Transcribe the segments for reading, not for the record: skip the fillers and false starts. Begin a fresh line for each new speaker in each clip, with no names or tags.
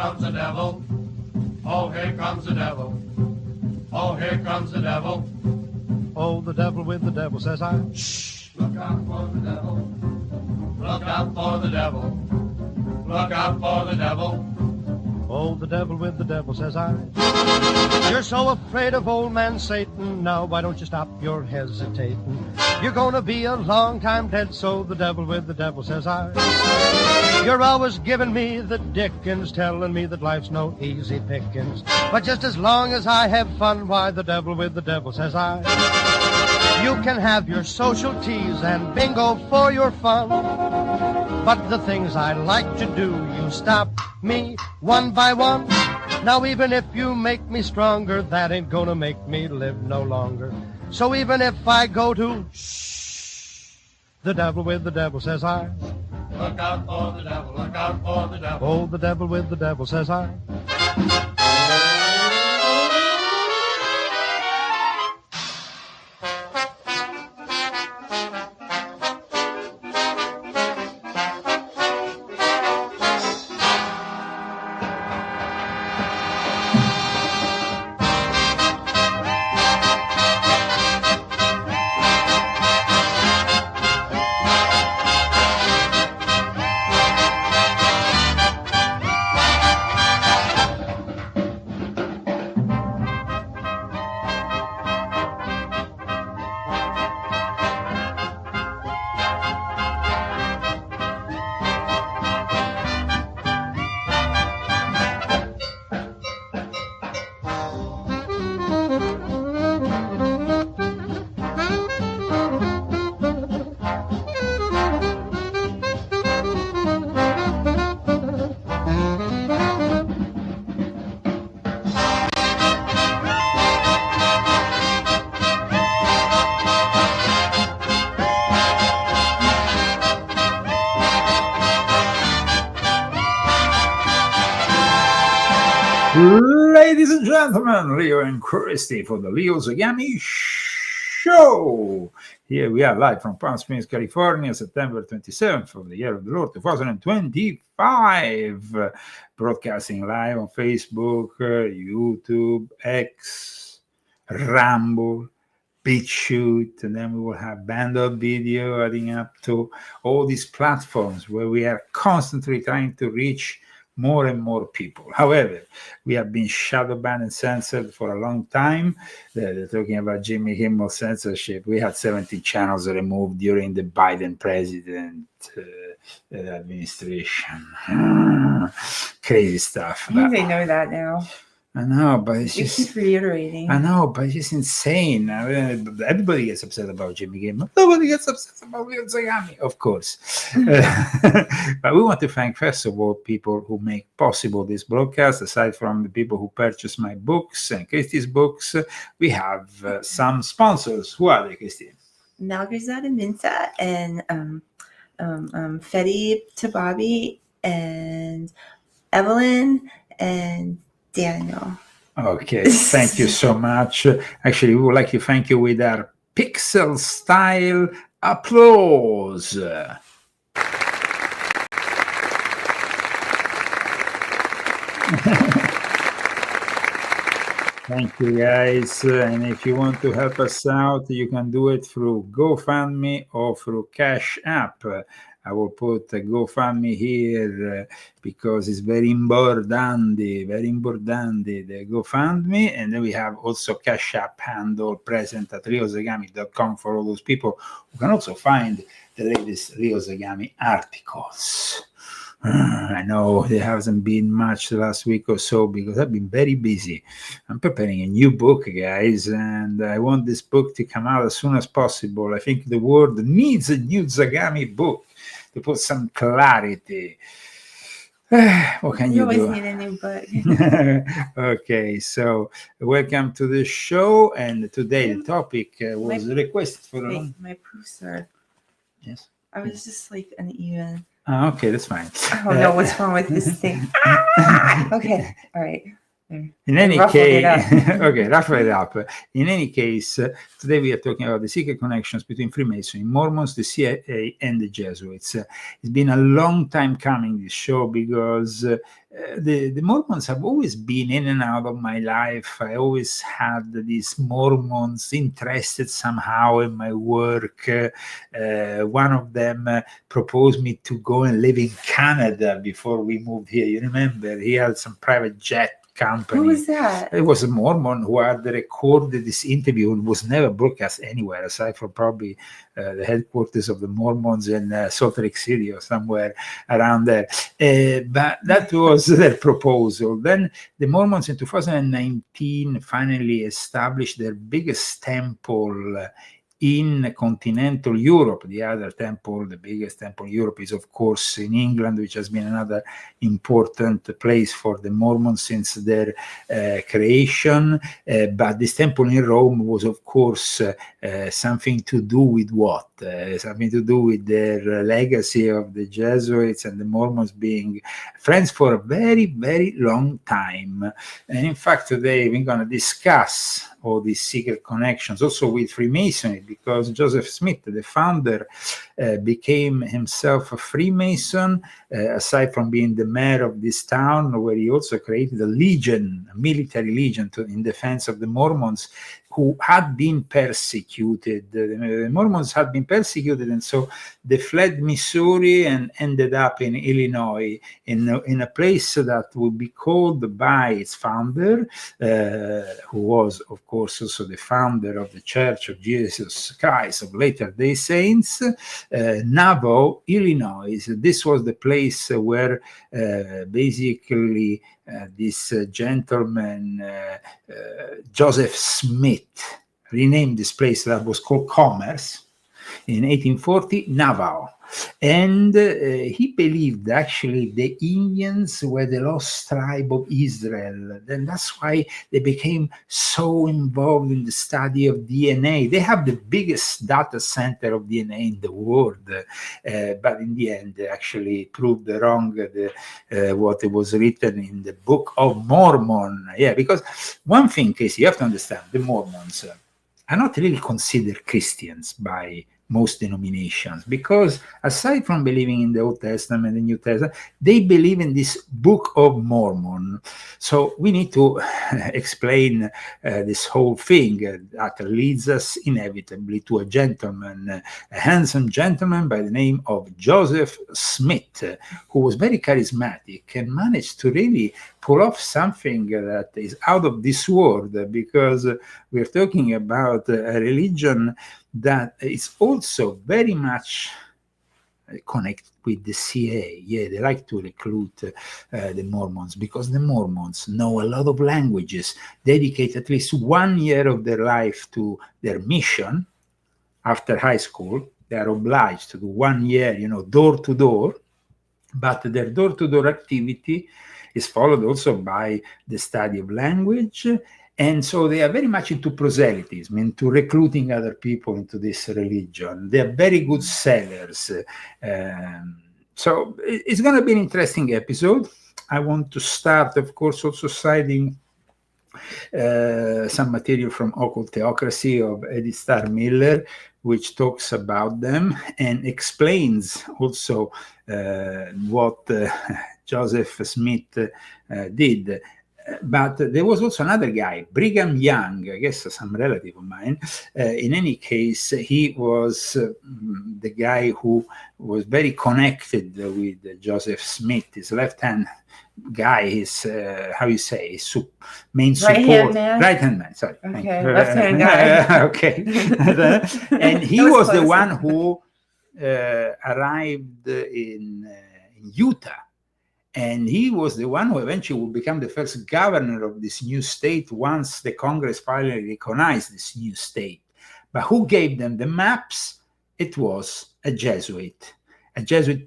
comes the devil. Oh, here comes the devil. Oh, here comes the devil.
Oh, the devil with the devil, says I.
Shh, look out for the devil. Look out for the devil. Look out for the devil.
Oh, the devil with the devil, says I. You're so afraid of old man Satan. Now, why don't you stop your hesitating? You're gonna be a long time dead, so the devil with the devil, says I. You're always giving me the dickens, telling me that life's no easy pickings. But just as long as I have fun, why, the devil with the devil, says I. You can have your social teas and bingo for your fun, but the things I like to do, you stop me one by one. Now even if you make me stronger, that ain't gonna make me live no longer. So even if I go to shh, the devil with the devil, says I.
Look out for the devil, look out for the devil.
Oh, the devil with the devil, says I.
Ladies and gentlemen, Leo and Christy for the Leo Zagami Show. Here we are live from Palm Springs, California, September 27th of the year of the Lord 2025. Broadcasting live on Facebook, YouTube, X, Rumble, BitChute, and then we will have band-up video adding up to all these platforms where we are constantly trying to reach more and more people. However, we have been shadow banned and censored for a long time. They're talking about Jimmy Kimmel censorship. We had 70 channels removed during the Biden president administration. Crazy stuff.
I think they know that now.
I know, but it's
You
just
keep reiterating.
I know, but it's just insane. Everybody gets upset about Jimmy Kimmel. Nobody gets upset about Leo Zagami, of course. But we want to thank, first of all, people who make possible this broadcast. Aside from the people who purchase my books and Christie's books, we have some sponsors. Who are they, Christy?
Malgazada Minta and Fetty Tababi and Evelyn and Daniel.
Okay, thank you so much. Actually, we would like to thank you with our pixel style applause. Thank you, guys. And if you want to help us out, you can do it through GoFundMe or through Cash App. I will put a GoFundMe here because it's very important, the GoFundMe. And then we have also Cash App handle present at leozagami.com for all those people who can also find the latest Leo Zagami articles. I know there hasn't been much the last week or so because I've been very busy. I'm preparing a new book, guys, and I want this book to come out as soon as possible. I think the world needs a new Zagami book to put some clarity. What can you do?
You always need a new book.
Okay, so welcome to the show. And today the topic was requested for
my proofs are.
Yes.
I was just like uneven.
Okay, that's fine.
I don't know what's wrong with this thing. Okay, all right.
In any
ruffled it
case,
up.
okay, ruffle it up. In any case, today we are talking about the secret connections between Freemasonry, Mormons, the CIA, and the Jesuits. It's been a long time coming, this show, because the Mormons have always been in and out of my life. I always had these Mormons interested somehow in my work. One of them proposed me to go and live in Canada before we moved here. You remember, he had some private jet company.
Who was that?
It was a Mormon who had recorded this interview and was never broadcast anywhere aside from probably the headquarters of the Mormons in Salt Lake City or somewhere around there. But that was their proposal. Then the Mormons in 2019 finally established their biggest temple in continental Europe. The other temple, the biggest temple in Europe, is of course in England, which has been another important place for the Mormons since their creation. But this temple in Rome was of course something to do with what? Something to do with their legacy of the Jesuits and the Mormons being friends for a very, very long time. And in fact, today we're going to discuss all these secret connections also with Freemasonry, because Joseph Smith, the founder, became himself a Freemason, aside from being the mayor of this town, where he also created a legion, a military legion in defense of the Mormons, who had been persecuted. The Mormons had been persecuted, and so they fled Missouri and ended up in Illinois, in a place that would be called by its founder, who was, of course, also the founder of the Church of Jesus Christ of Latter-day Saints, Navajo, Illinois. This was the place where basically this gentleman, Joseph Smith, renamed this place that was called Commerce in 1840, Navajo. And he believed actually the Indians were the lost tribe of Israel. Then that's why they became so involved in the study of DNA. They have the biggest data center of DNA in the world, but in the end they actually proved wrong what was written in the Book of Mormon. Yeah, because one thing, Casey, you have to understand, the Mormons are not really considered Christians by most denominations, because aside from believing in the Old Testament and New Testament, they believe in this Book of Mormon. So we need to explain this whole thing that leads us inevitably to a gentleman, a handsome gentleman by the name of Joseph Smith, who was very charismatic and managed to really pull off something that is out of this world, because we're talking about a religion that is also very much connected with the CIA. Yeah, they like to recruit the Mormons, because the Mormons know a lot of languages, dedicate at least 1 year of their life to their mission. After high school, they are obliged to do 1 year, door to door, but their door-to-door activity is followed also by the study of language. And so they are very much into proselytism, into recruiting other people into this religion. They are very good sellers. So it's going to be an interesting episode. I want to start, of course, also citing some material from Occult Theocracy of Edith Starr Miller, which talks about them and explains also what Joseph Smith did. But there was also another guy, Brigham Young, I guess some relative of mine. In any case, he was the guy who was very connected with Joseph Smith. His left-hand guy, his, how you say, his main support. Right-hand man, sorry.
Okay, left-hand guy.
Okay. And he was the one who arrived in Utah. And he was the one who eventually would become the first governor of this new state once the Congress finally recognized this new state. But who gave them the maps? It was a Jesuit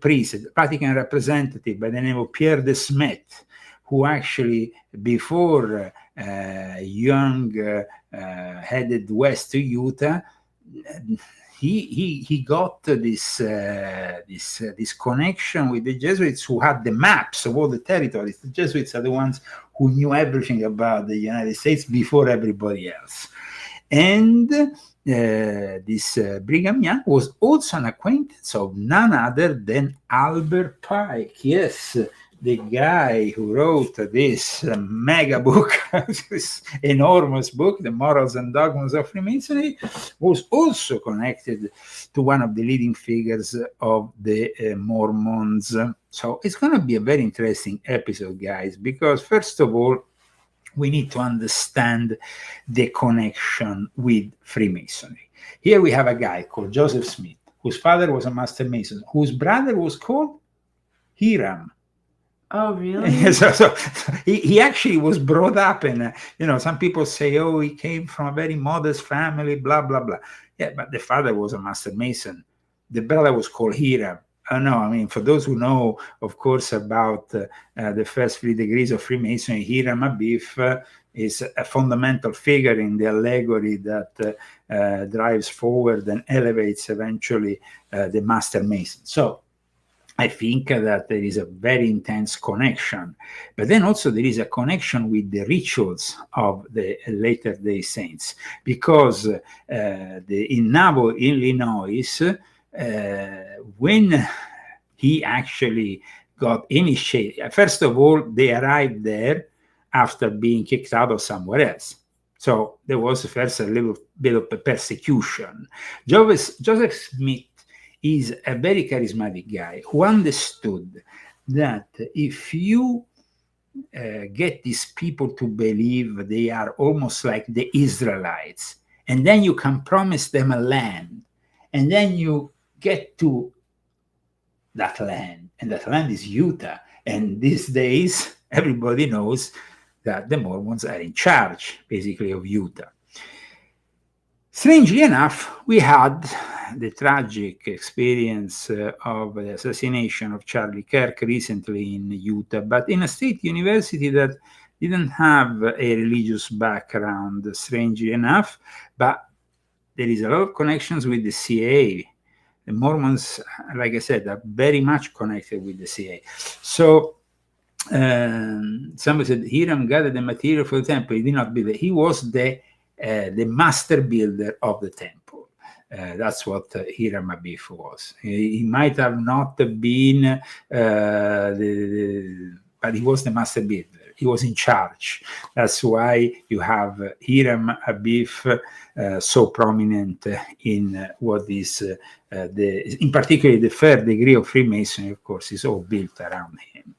priest, a Vatican representative by the name of Pierre de Smet, who actually, before Young headed west to Utah, he got this connection with the Jesuits, who had the maps of all the territories. The Jesuits are the ones who knew everything about the United States before everybody else. And this Brigham Young was also an acquaintance of none other than Albert Pike. Yes, the guy who wrote this mega book, this enormous book, The Morals and Dogmas of Freemasonry, was also connected to one of the leading figures of the Mormons. So it's going to be a very interesting episode, guys, because first of all, we need to understand the connection with Freemasonry. Here we have a guy called Joseph Smith, whose father was a Master Mason, whose brother was called Hiram.
Oh, really?
So he actually was brought up in, some people say, oh, he came from a very modest family, blah, blah, blah. Yeah, but the father was a Master Mason. The brother was called Hiram. No, I mean, for those who know, of course, about the first 3 degrees of Freemasonry, Hiram Abiff is a fundamental figure in the allegory that drives forward and elevates eventually the Master Mason. So I think that there is a very intense connection, but then also there is a connection with the rituals of the later day saints, because in Nabo, Illinois, when he actually got initiated, first of all, they arrived there after being kicked out of somewhere else. So there was first a little bit of a persecution. Joseph Smith is a very charismatic guy who understood that if you get these people to believe they are almost like the Israelites, and then you can promise them a land, and then you get to that land, and that land is Utah. And these days, everybody knows that the Mormons are in charge, basically, of Utah. Strangely enough, we had the tragic experience of the assassination of Charlie Kirk recently in Utah, but in a state university that didn't have a religious background, strangely enough, but there is a lot of connections with the CIA. The Mormons, like I said, are very much connected with the CIA. So somebody said Hiram gathered the material for the temple. He did not build it. He was the master builder of the temple. That's what Hiram Abiff was. He might have not been, but he was the master builder. He was in charge. That's why you have Hiram Abiff so prominent in what is in particular the 3rd degree of Freemasonry, of course, is all built around him.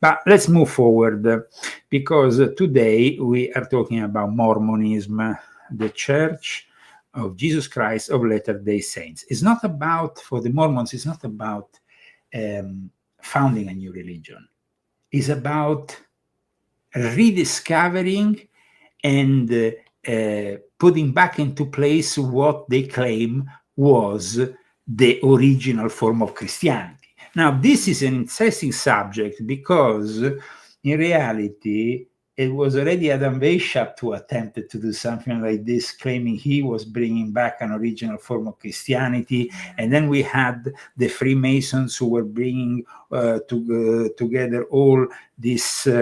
But let's move forward, because today we are talking about Mormonism, the Church of Jesus Christ of Latter-day Saints. It's not about, for the Mormons, it's not about founding a new religion. It's about rediscovering and putting back into place what they claim was the original form of Christianity. Now, this is an interesting subject because in reality, it was already Adam Weishaupt who attempted to do something like this, claiming he was bringing back an original form of Christianity. And then we had the Freemasons who were bringing together all this stuff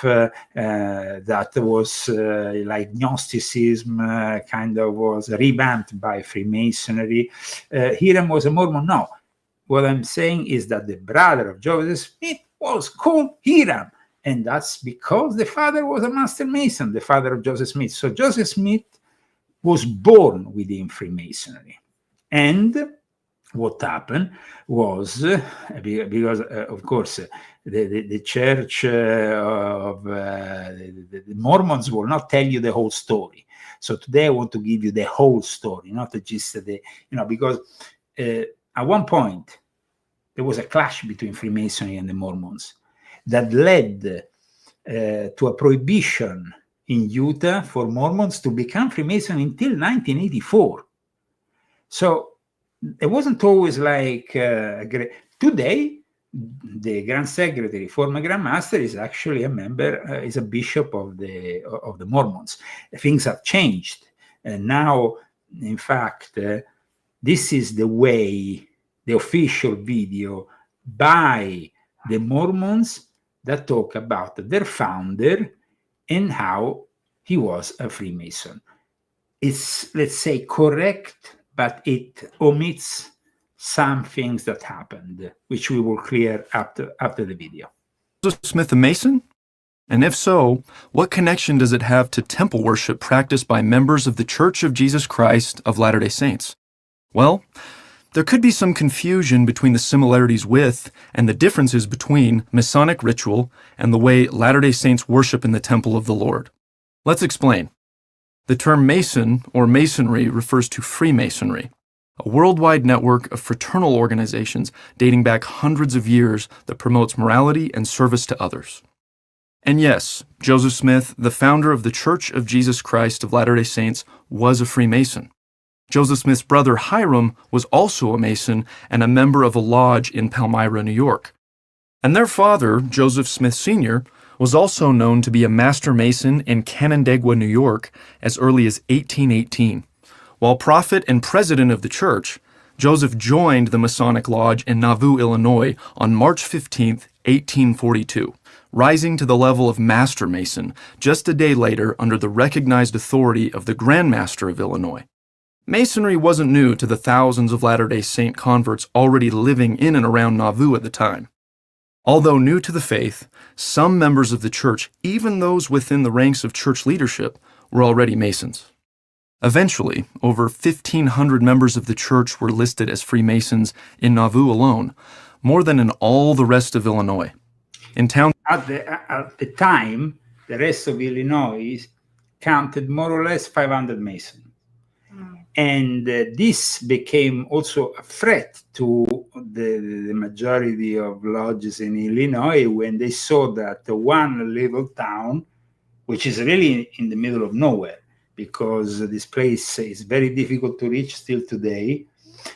that was like Gnosticism, kind of was revamped by Freemasonry. Hiram was a Mormon. No, what I'm saying is that the brother of Joseph Smith was called Hiram. And that's because the father was a Master Mason, the father of Joseph Smith. So Joseph Smith was born within Freemasonry. And what happened was, because of course, the church of the Mormons will not tell you the whole story. So today I want to give you the whole story, not just because at one point there was a clash between Freemasonry and the Mormons that led to a prohibition in Utah for Mormons to become Freemason until 1984. So it wasn't always like today, the Grand Secretary, former Grand Master, is actually a member, is a bishop of the Mormons. Things have changed. And now in fact, this is the way, the official video by the Mormons that talk about their founder and how he was a Freemason. It's, let's say, correct, but it omits some things that happened, which we will clear after the video.
Joseph Smith a Mason? And if so, what connection does it have to temple worship practiced by members of the Church of Jesus Christ of Latter-day Saints? Well, there could be some confusion between the similarities with and the differences between Masonic ritual and the way Latter-day Saints worship in the temple of the Lord. Let's explain. The term Mason or Masonry refers to Freemasonry, a worldwide network of fraternal organizations dating back hundreds of years that promotes morality and service to others. And yes, Joseph Smith, the founder of the Church of Jesus Christ of Latter-day Saints, was a Freemason. Joseph Smith's brother Hiram was also a Mason and a member of a lodge in Palmyra, New York. And their father, Joseph Smith Sr., was also known to be a Master Mason in Canandaigua, New York, as early as 1818. While prophet and president of the church, Joseph joined the Masonic Lodge in Nauvoo, Illinois on March 15, 1842, rising to the level of Master Mason just a day later under the recognized authority of the Grand Master of Illinois. Masonry wasn't new to the thousands of Latter-day Saint converts already living in and around Nauvoo at the time. Although new to the faith, some members of the church, even those within the ranks of church leadership, were already Masons. Eventually, over 1,500 members of the church were listed as Freemasons in Nauvoo alone, more than in all the rest of Illinois. In town
At the time, the rest of Illinois counted more or less 500 Masons. And this became also a threat to the majority of lodges in Illinois when they saw that one little town, which is really in the middle of nowhere, because this place is very difficult to reach still today.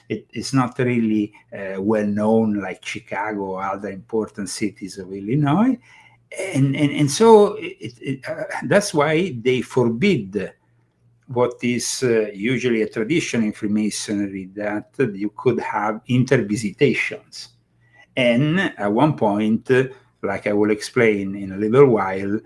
It's not really well known like Chicago or other important cities of Illinois. And so that's why they forbid what is usually a tradition in Freemasonry, that you could have intervisitations. And at one point, like I will explain in a little while,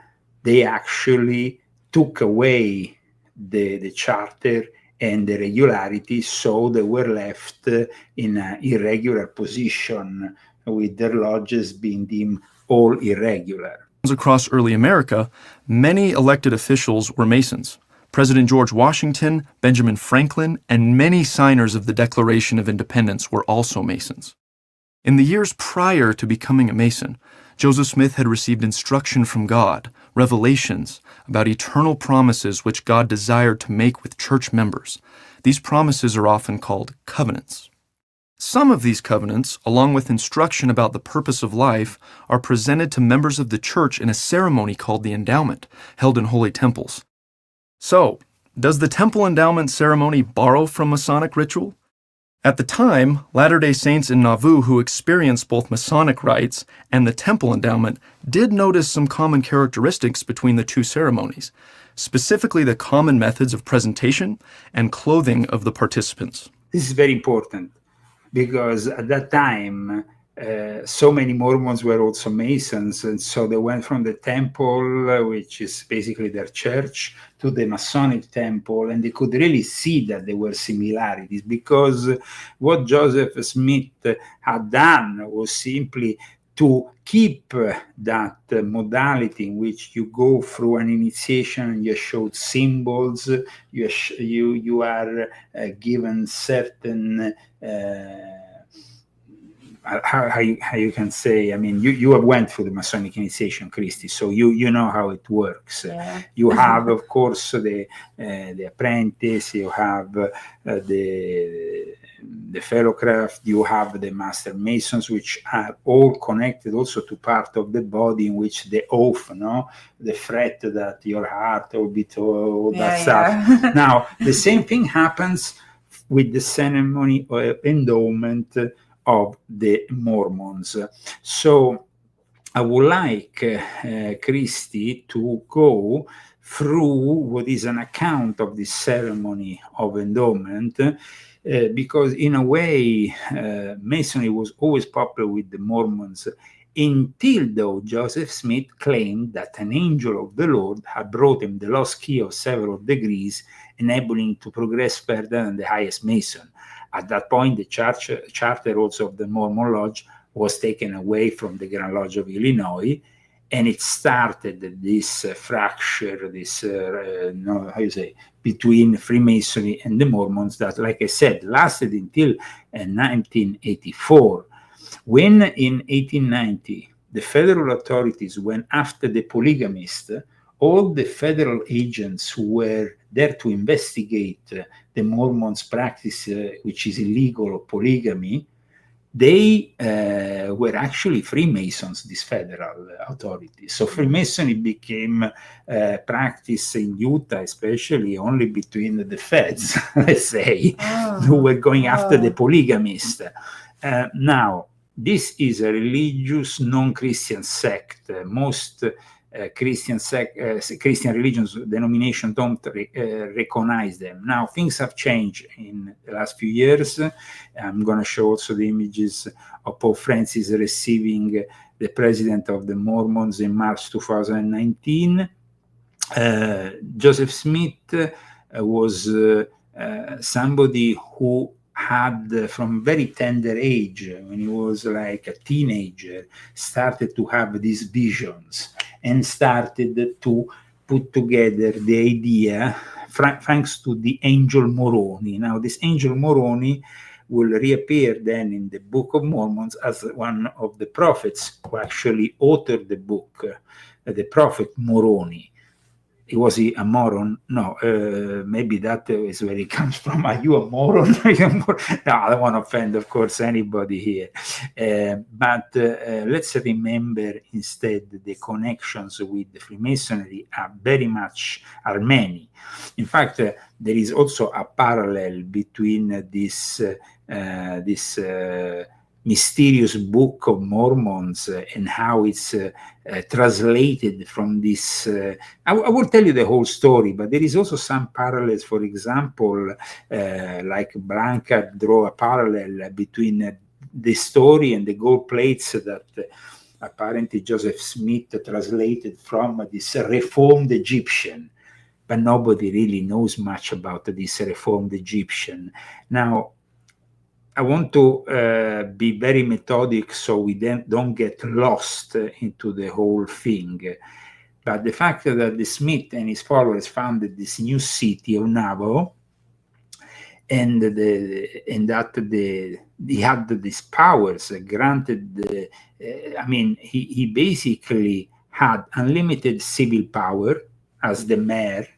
they actually took away the charter and the regularity, so they were left in an irregular position, with their lodges being deemed all irregular.
across early America, many elected officials were Masons. President George Washington, Benjamin Franklin, and many signers of the Declaration of Independence were also Masons. In the years prior to becoming a Mason, Joseph Smith had received instruction from God, revelations about eternal promises which God desired to make with church members. These promises are often called covenants. Some of these covenants, along with instruction about the purpose of life, are presented to members of the church in a ceremony called the endowment, held in holy temples. So, does the temple endowment ceremony borrow from Masonic ritual? At the time, Latter-day Saints in Nauvoo who experienced both Masonic rites and the temple endowment did notice some common characteristics between the two ceremonies, specifically the common methods of presentation and clothing of the participants.
This is very important because at that time, so many Mormons were also Masons, and so they went from the temple, which is basically their church, to the Masonic temple, and they could really see that there were similarities, because what Joseph Smith had done was simply to keep that modality in which you go through an initiation and you're showed symbols, you are given certain how you can say, I mean, you have went through the Masonic initiation, Christy, so you know how it works.
Yeah.
You have, of course, the apprentice, you have the fellowcraft, you have the Master Masons, which are all connected also to part of the body in which the oath, the threat that your heart will beat, all that stuff.
Yeah.
Now, the same thing happens with the ceremony of endowment of the Mormons. So I would like Christy to go through what is an account of this ceremony of endowment, because in a way, Masonry was always popular with the Mormons, until though Joseph Smith claimed that an angel of the Lord had brought him the lost key of several degrees, enabling to progress further than the highest Mason. At that point, the charter also of the Mormon Lodge was taken away from the Grand Lodge of Illinois, and it started this fracture, this between Freemasonry and the Mormons that, like I said, lasted until 1984. When in 1890 the federal authorities went after the polygamists, all the federal agents who were there to investigate the Mormons' practice, which is illegal, of polygamy, they were actually Freemasons, these federal authorities. So Freemasonry became practice in Utah, especially only between the feds, let's say, who were going after the polygamists. Now, this is a religious non-Christian sect. Most Christian religions, denominations don't recognize them. Now, things have changed in the last few years. I'm going to show also the images of Pope Francis receiving the president of the Mormons in March 2019. Joseph Smith was somebody who had, from very tender age, when he was like a teenager, started to have these visions and started to put together the idea, thanks to the angel Moroni. Now, this angel Moroni will reappear then in the Book of Mormons as one of the prophets who actually authored the book, the prophet Moroni. Was he a moron? No, maybe that is where it comes from. Are you a moron? No, I don't want to offend, of course, anybody here. But let's remember instead the connections with the Freemasonry are many. In fact, there is also a parallel between this mysterious Book of Mormons and how it's translated from this. I will tell you the whole story, but there is also some parallels. For example, like Blanca draw a parallel between the story and the gold plates that apparently Joseph Smith translated from this Reformed Egyptian. But nobody really knows much about this Reformed Egyptian. Now, I want to be very methodic so we don't get lost into the whole thing. But the fact that the Smith and his followers founded this new city of Navajo, and that he had these powers granted. He basically had unlimited civil power as the mayor.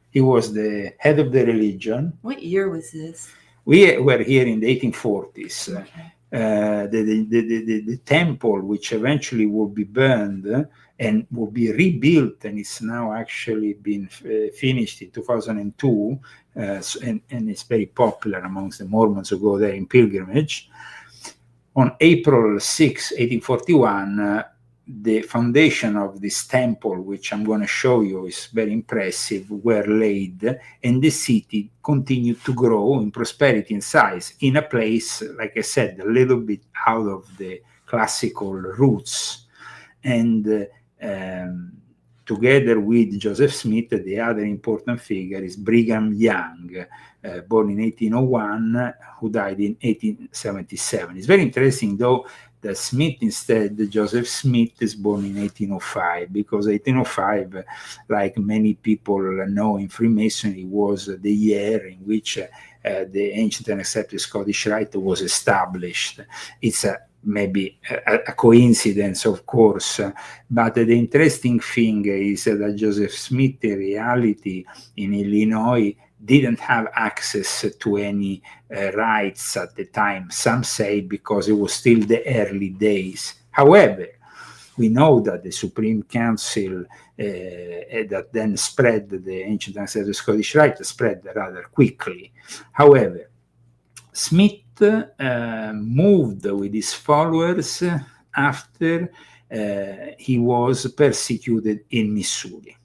He was the head of the religion.
What year was this?
We were here in the 1840s.
Okay.
The temple, which eventually will be burned and will be rebuilt, and it's now actually been finished in 2002, and it's very popular amongst the Mormons who go there in pilgrimage. On April 6, 1841, the foundation of this temple, which I'm going to show you is very impressive, were laid, and the city continued to grow in prosperity and size in a place, like I said, a little bit out of the classical roots. And together with Joseph Smith, the other important figure is Brigham Young, born in 1801, who died in 1877. It's very interesting, though, that Smith instead, Joseph Smith, is born in 1805, because 1805, like many people know in Freemasonry, was the year in which the ancient and accepted Scottish Rite was established. It's maybe a coincidence, of course, but the interesting thing is that Joseph Smith, in reality, in Illinois, didn't have access to any rights at the time. Some say because it was still the early days. However, we know that the Supreme Council that then spread the ancient ancestral Scottish Rite spread rather quickly. However, Smith moved with his followers after he was persecuted in Missouri.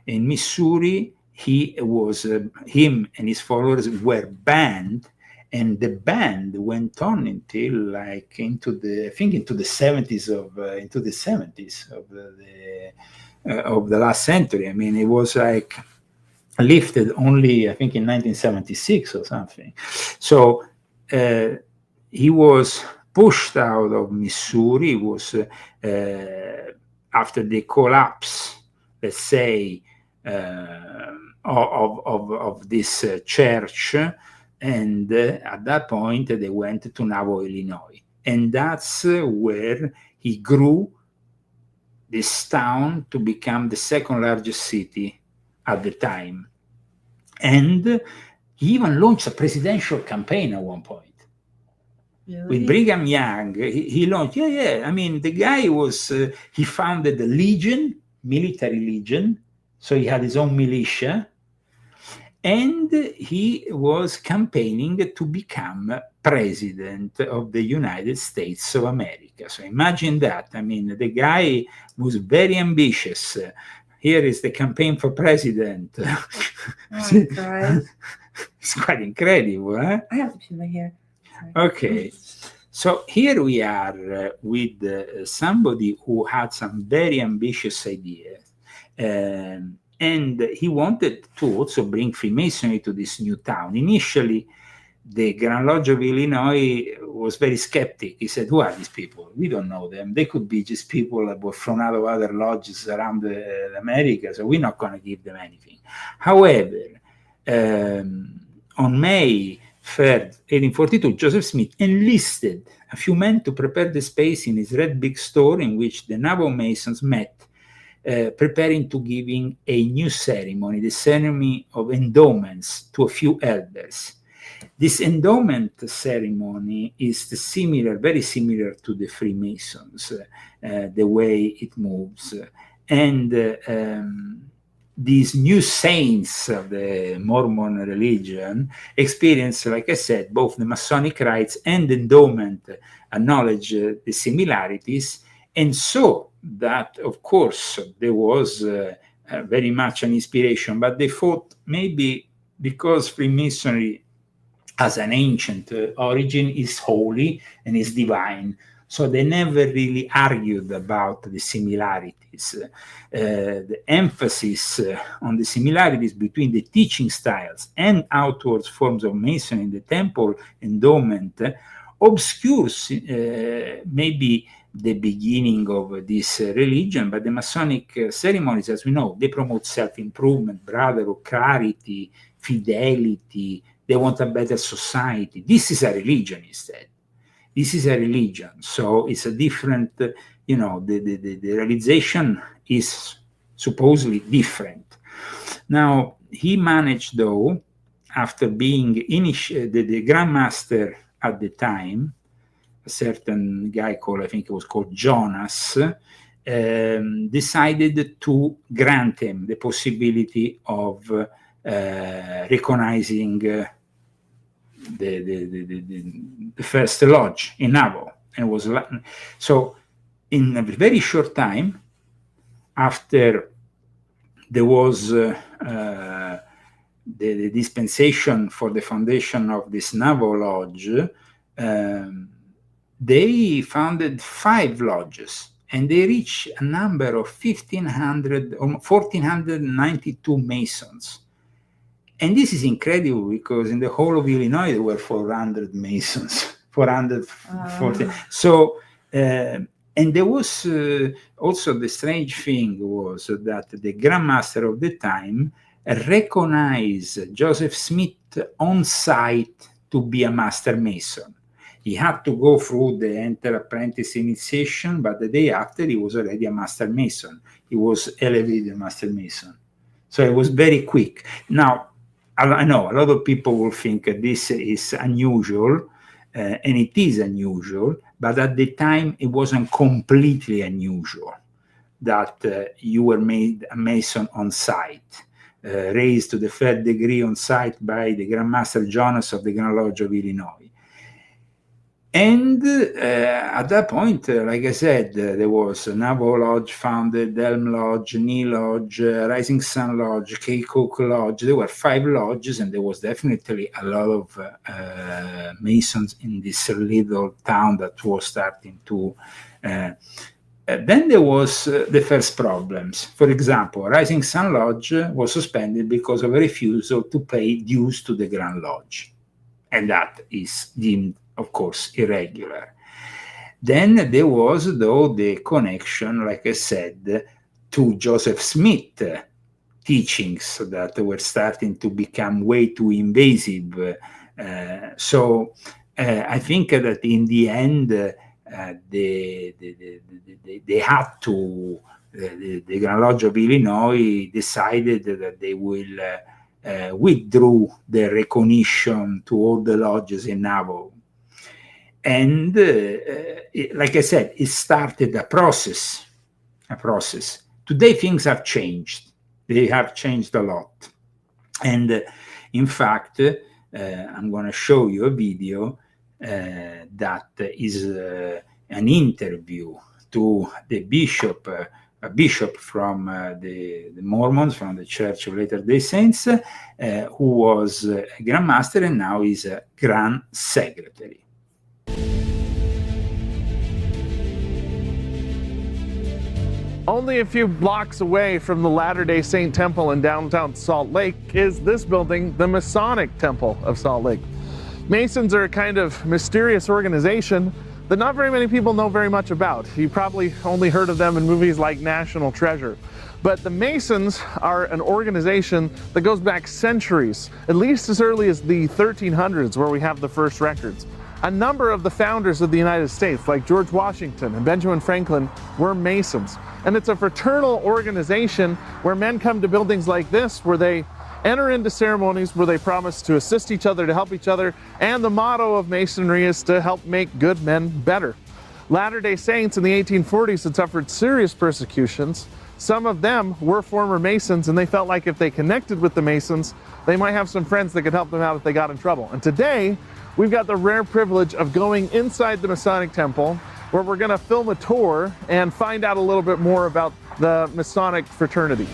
In Missouri, him and his followers were banned, and the ban went on until like into the 70s of the last century. I mean, it was like lifted only, I think, in 1976 or something. So he was pushed out of Missouri. It was after the collapse, let's say, of this church, and at that point they went to Nauvoo, Illinois, and that's where he grew this town to become the second largest city at the time. And he even launched a presidential campaign at one point.
Really?
With Brigham Young. He launched, I mean, the guy was, he founded the Legion, military legion, so he had his own militia, and he was campaigning to become president of the United States of America. So imagine that. I mean, the guy was very ambitious. Here is the campaign for president.
Oh my God.
It's quite incredible, huh?
I have to pee my hair. Sorry.
Okay. So here we are with somebody who had some very ambitious ideas. And he wanted to also bring Freemasonry to this new town. Initially, the Grand Lodge of Illinois was very skeptic. He said, who are these people? We don't know them. They could be just people that were thrown out of other lodges around America, so we're not going to give them anything. However, on May 3rd, 1842, Joseph Smith enlisted a few men to prepare the space in his red brick store in which the Nauvoo Masons met, preparing to giving a new ceremony, the ceremony of endowments to a few elders. This endowment ceremony is very similar to the Freemasons, the way it moves. And these new saints of the Mormon religion experience, like I said, both the Masonic rites and endowment acknowledge the similarities. And so that, of course, there was very much an inspiration, but they thought maybe because Freemasonry as an ancient origin is holy and is divine, so they never really argued about the similarities. The emphasis on the similarities between the teaching styles and outward forms of Masonry in the temple endowment obscures maybe the beginning of this religion, but the Masonic ceremonies, as we know, they promote self-improvement, brotherhood, clarity, fidelity. They want a better society. This is a religion instead. This is a religion. So it's a different, the realization is supposedly different. Now, he managed, though, after being the Grand Master at the time, a certain guy called, I think it was called Jonas, decided to grant him the possibility of recognizing the first lodge in Nauvoo. And was so in a very short time after there was the dispensation for the foundation of this Nauvoo lodge, they founded 5 lodges, and they reached a number of 1,492 Masons. And this is incredible because in the whole of Illinois there were 400 Masons, 440. So, and there was also the strange thing was that the Grand Master of the time recognized Joseph Smith on site to be a Master Mason. He had to go through the enter-apprentice initiation, but the day after he was already a Master Mason. He was elevated Master Mason. So it was very quick. Now, I know a lot of people will think this is unusual, and it is unusual, but at the time it wasn't completely unusual that you were made a Mason on site, raised to the 3rd degree on site by the Grand Master Jonas of the Grand Lodge of Illinois. And at that point, like I said, there was Naval Lodge founded, Elm Lodge, Knee Lodge, Rising Sun Lodge, Keokuk Lodge. There were 5 lodges, and there was definitely a lot of Masons in this little town that was starting to. Then there was the first problems. For example, Rising Sun Lodge was suspended because of a refusal to pay dues to the Grand Lodge, and that is deemed, of course, irregular. Then there was, though, the connection, like I said, to Joseph Smith teachings that were starting to become way too invasive. So I think that in the end, they had to, the Grand Lodge of Illinois decided that they will withdrew the recognition to all the lodges in Navajo. And like I said, it started a process. Today things have changed. They have changed a lot. And in fact, I'm going to show you a video that is an interview to the bishop, a bishop from the Mormons, from the Church of Latter-day Saints, who was a Grand Master and now is a Grand Secretary.
Only a few blocks away from the Latter-day Saint Temple in downtown Salt Lake is this building, the Masonic Temple of Salt Lake. Masons are a kind of mysterious organization that not very many people know very much about. You probably only heard of them in movies like National Treasure. But the Masons are an organization that goes back centuries, at least as early as the 1300s, where we have the first records. A number of the founders of the United States, like George Washington and Benjamin Franklin, were Masons. And it's a fraternal organization where men come to buildings like this, where they enter into ceremonies where they promise to assist each other, to help each other, and the motto of Masonry is to help make good men better. Latter-day Saints in the 1840s had suffered serious persecutions. Some of them were former Masons, and they felt like if they connected with the Masons, they might have some friends that could help them out if they got in trouble. And today, we've got the rare privilege of going inside the Masonic Temple, where we're going to film a tour and find out a little bit more about the Masonic fraternity.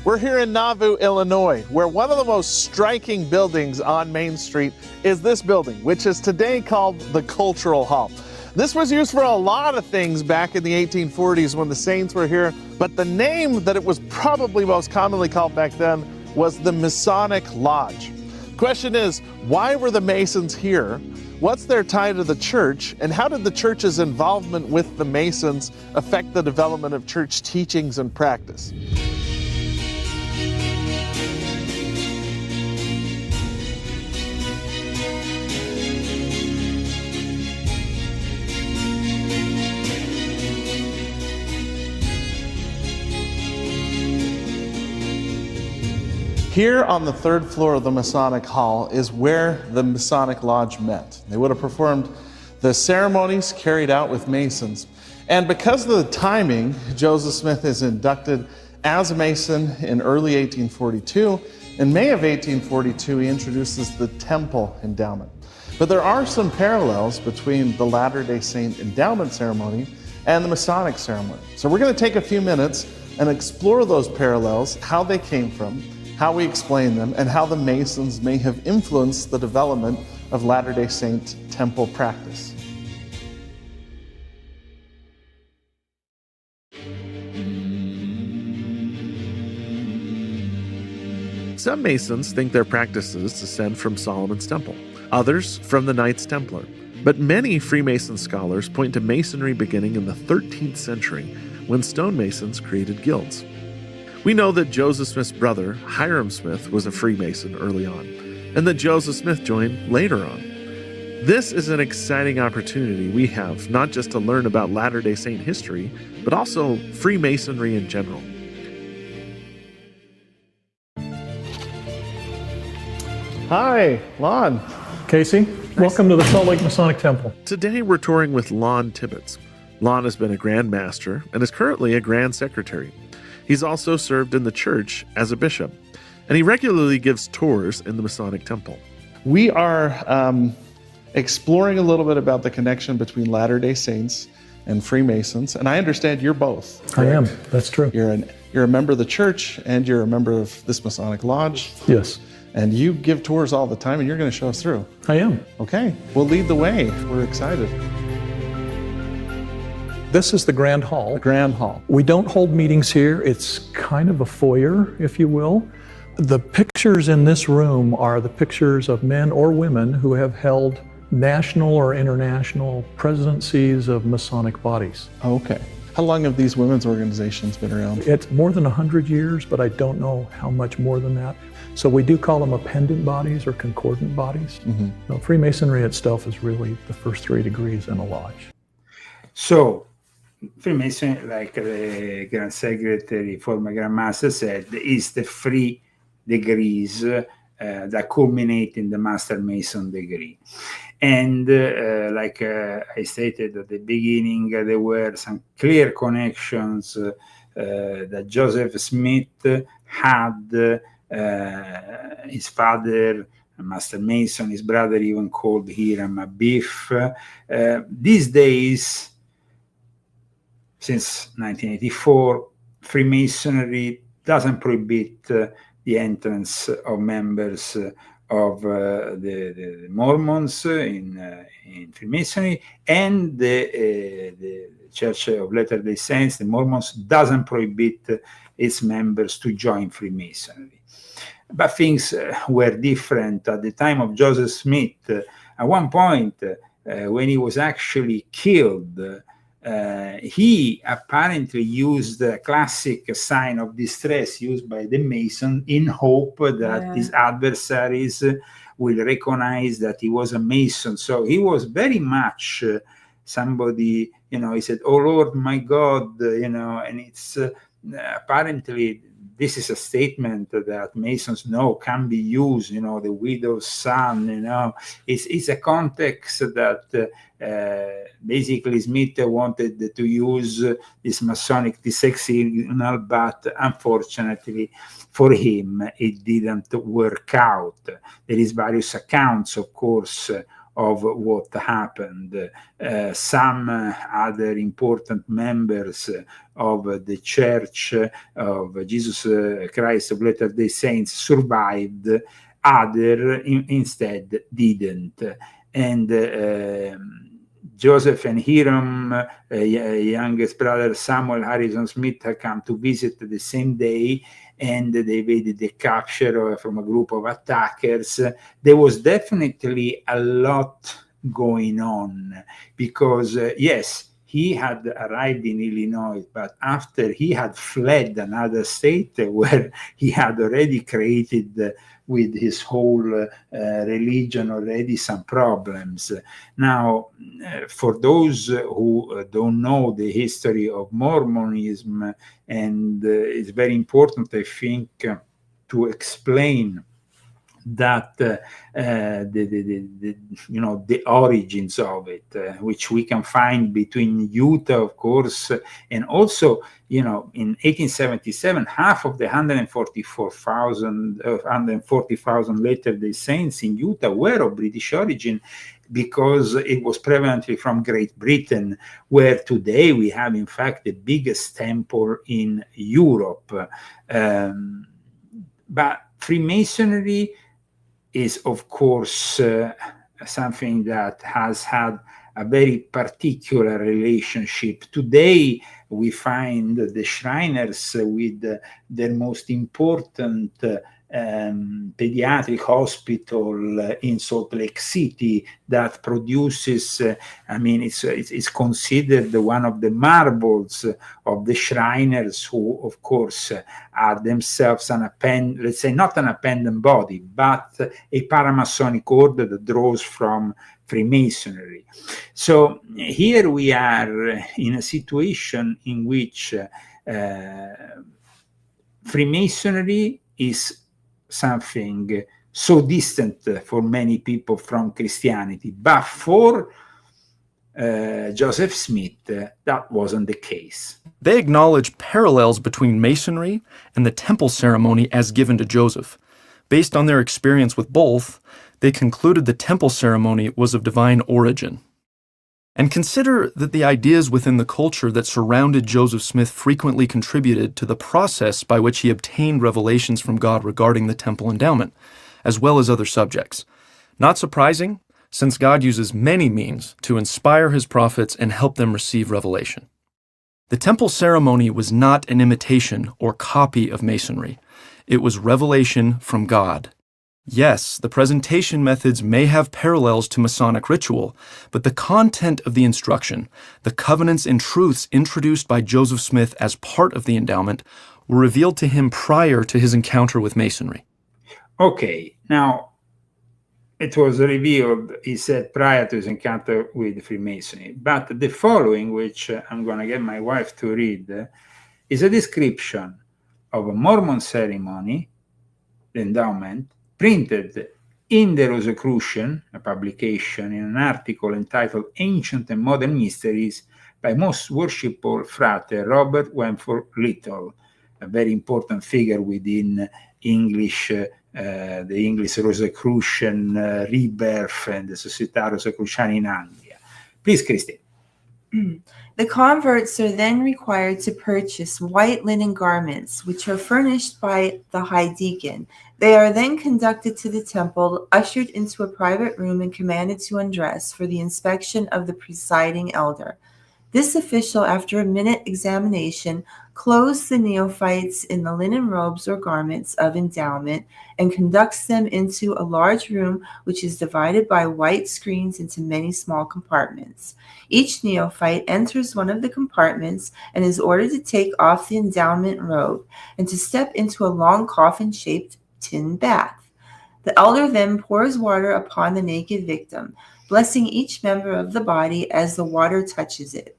We're here in Nauvoo, Illinois, where one of the most striking buildings on Main Street is this building, which is today called the Cultural Hall. This was used for a lot of things back in the 1840s when the Saints were here, but the name that it was probably most commonly called back then was the Masonic Lodge. Question is, why were the Masons here? What's their tie to the church? And how did the church's involvement with the Masons affect the development of church teachings and practice? Here on the 3rd floor of the Masonic Hall is where the Masonic Lodge met. They would have performed the ceremonies carried out with Masons. And because of the timing, Joseph Smith is inducted as a Mason in early 1842. In May of 1842, he introduces the Temple Endowment. But there are some parallels between the Latter-day Saint endowment ceremony and the Masonic ceremony. So we're going to take a few minutes and explore those parallels, how they came from, how we explain them, and how the Masons may have influenced the development of Latter-day Saint temple practice. Some Masons think their practices descend from Solomon's Temple, others from the Knights Templar. But many Freemason scholars point to Masonry beginning in the 13th century, when stonemasons created guilds. We know that Joseph Smith's brother, Hiram Smith, was a Freemason early on, and that Joseph Smith joined later on. This is an exciting opportunity we have, not just to learn about Latter-day Saint history, but also Freemasonry in general. Hi, Lon.
Casey, welcome to the Salt Lake Masonic Temple.
Today we're touring with Lon Tibbetts. Lon has been a Grand Master and is currently a Grand Secretary. He's also served in the church as a bishop, and he regularly gives tours in the Masonic Temple. We are exploring a little bit about the connection between Latter-day Saints and Freemasons, and I understand you're both.
I am, that's true.
You're a member of the church, and you're a member of this Masonic Lodge.
Yes,
And you give tours all the time, and you're going to show us through.
I am.
Okay, we'll lead the way. We're excited.
This is the Grand Hall.
The Grand Hall.
We don't hold meetings here. It's kind of a foyer, if you will. The pictures in this room are the pictures of men or women who have held national or international presidencies of Masonic bodies.
Okay. How long have these women's organizations been around?
It's more than 100 years, but I don't know how much more than that. So we do call them appendant bodies or concordant bodies.
Mm-hmm.
No, Freemasonry itself is really the first 3 degrees in a lodge.
So, Freemasonry, like the Grand Secretary, former Grand Master said, is the 3 degrees that culminate in the Master Mason degree. And like I stated at the beginning, there were some clear connections that Joseph Smith had. His father, Master Mason, his brother even called Hiram Abiff. These days, since 1984, Freemasonry doesn't prohibit the entrance of members of the Mormons in Freemasonry, and the Church of Latter-day Saints, the Mormons, doesn't prohibit its members to join Freemasonry. But things were different at the time of Joseph Smith. At one point, when he was actually killed, he apparently used a classic sign of distress used by the Mason in hope that his adversaries will recognize that he was a Mason. So he was very much somebody, he said, "Oh Lord, my God," and it's apparently this is a statement that Masons know can be used, the widow's son, it's a context that basically Smith wanted to use this Masonic signal, but unfortunately for him, it didn't work out. There is various accounts, of course, of what happened. Some other important members of the Church of Jesus Christ of Latter-day Saints survived, other instead didn't. And Joseph and Hiram, youngest brother Samuel Harrison Smith, had come to visit the same day, and they evaded the capture from a group of attackers. There was definitely a lot going on because, yes, he had arrived in Illinois, but after he had fled another state where he had already created with his whole religion already some problems. Now, for those who don't know the history of Mormonism, and it's very important, I think, to explain that the origins of it, which we can find between Utah, of course, and also in 1877, half of the 140,000 Latter-day Saints in Utah were of British origin, because it was prevalently from Great Britain, where today we have, in fact, the biggest temple in Europe. But Freemasonry is, of course, something that has had a very particular relationship. Today, we find the Shriners with their most important pediatric hospital in Salt Lake City that produces, it's considered one of the marvels of the Shriners, who, of course, are themselves let's say not an appendant body, but a paramasonic order that draws from Freemasonry. So here we are in a situation in which Freemasonry is something so distant for many people from Christianity. But for Joseph Smith, that wasn't the case.
They acknowledge parallels between Masonry and the temple ceremony as given to Joseph. Based on their experience with both, they concluded the temple ceremony was of divine origin. And consider that the ideas within the culture that surrounded Joseph Smith frequently contributed to the process by which he obtained revelations from God regarding the temple endowment, as well as other subjects. Not surprising, since God uses many means to inspire his prophets and help them receive revelation. The temple ceremony was not an imitation or copy of Masonry. It was revelation from God. Yes, the presentation methods may have parallels to Masonic ritual, but the content of the instruction, the covenants and truths introduced by Joseph Smith as part of the endowment, were revealed to him prior to his encounter with Masonry.
Okay, now it was revealed, he said, prior to his encounter with Freemasonry. But the following, which I'm going to get my wife to read, is a description of a Mormon ceremony, the endowment, printed in the Rosicrucian, a publication, in an article entitled Ancient and Modern Mysteries by Most Worshipful Frate Robert Wentworth Little, a very important figure within English, the English Rosicrucian rebirth and the Società Rosicruciana in Anglia. Please, Christine.
The converts are then required to purchase white linen garments, which are furnished by the high deacon. They are then conducted to the temple, ushered into a private room, and commanded to undress for the inspection of the presiding elder. This official, after a minute examination, clothes the neophytes in the linen robes or garments of endowment and conducts them into a large room which is divided by white screens into many small compartments. Each neophyte enters one of the compartments and is ordered to take off the endowment robe and to step into a long coffin-shaped tin bath. The elder then pours water upon the naked victim, blessing each member of the body as the water touches it.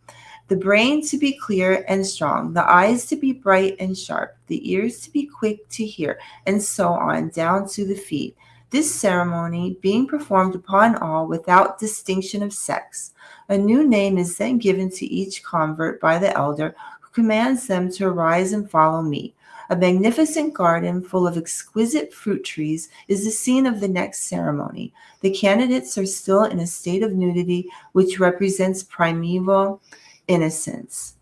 The brain to be clear and strong, the eyes to be bright and sharp, the ears to be quick to hear, and so on down to the feet. This ceremony being performed upon all without distinction of sex. A new name is then given to each convert by the elder, who commands them to arise and follow me. A magnificent garden full of exquisite fruit trees is the scene of the next ceremony. The candidates are still in a state of nudity, which represents primeval innocence.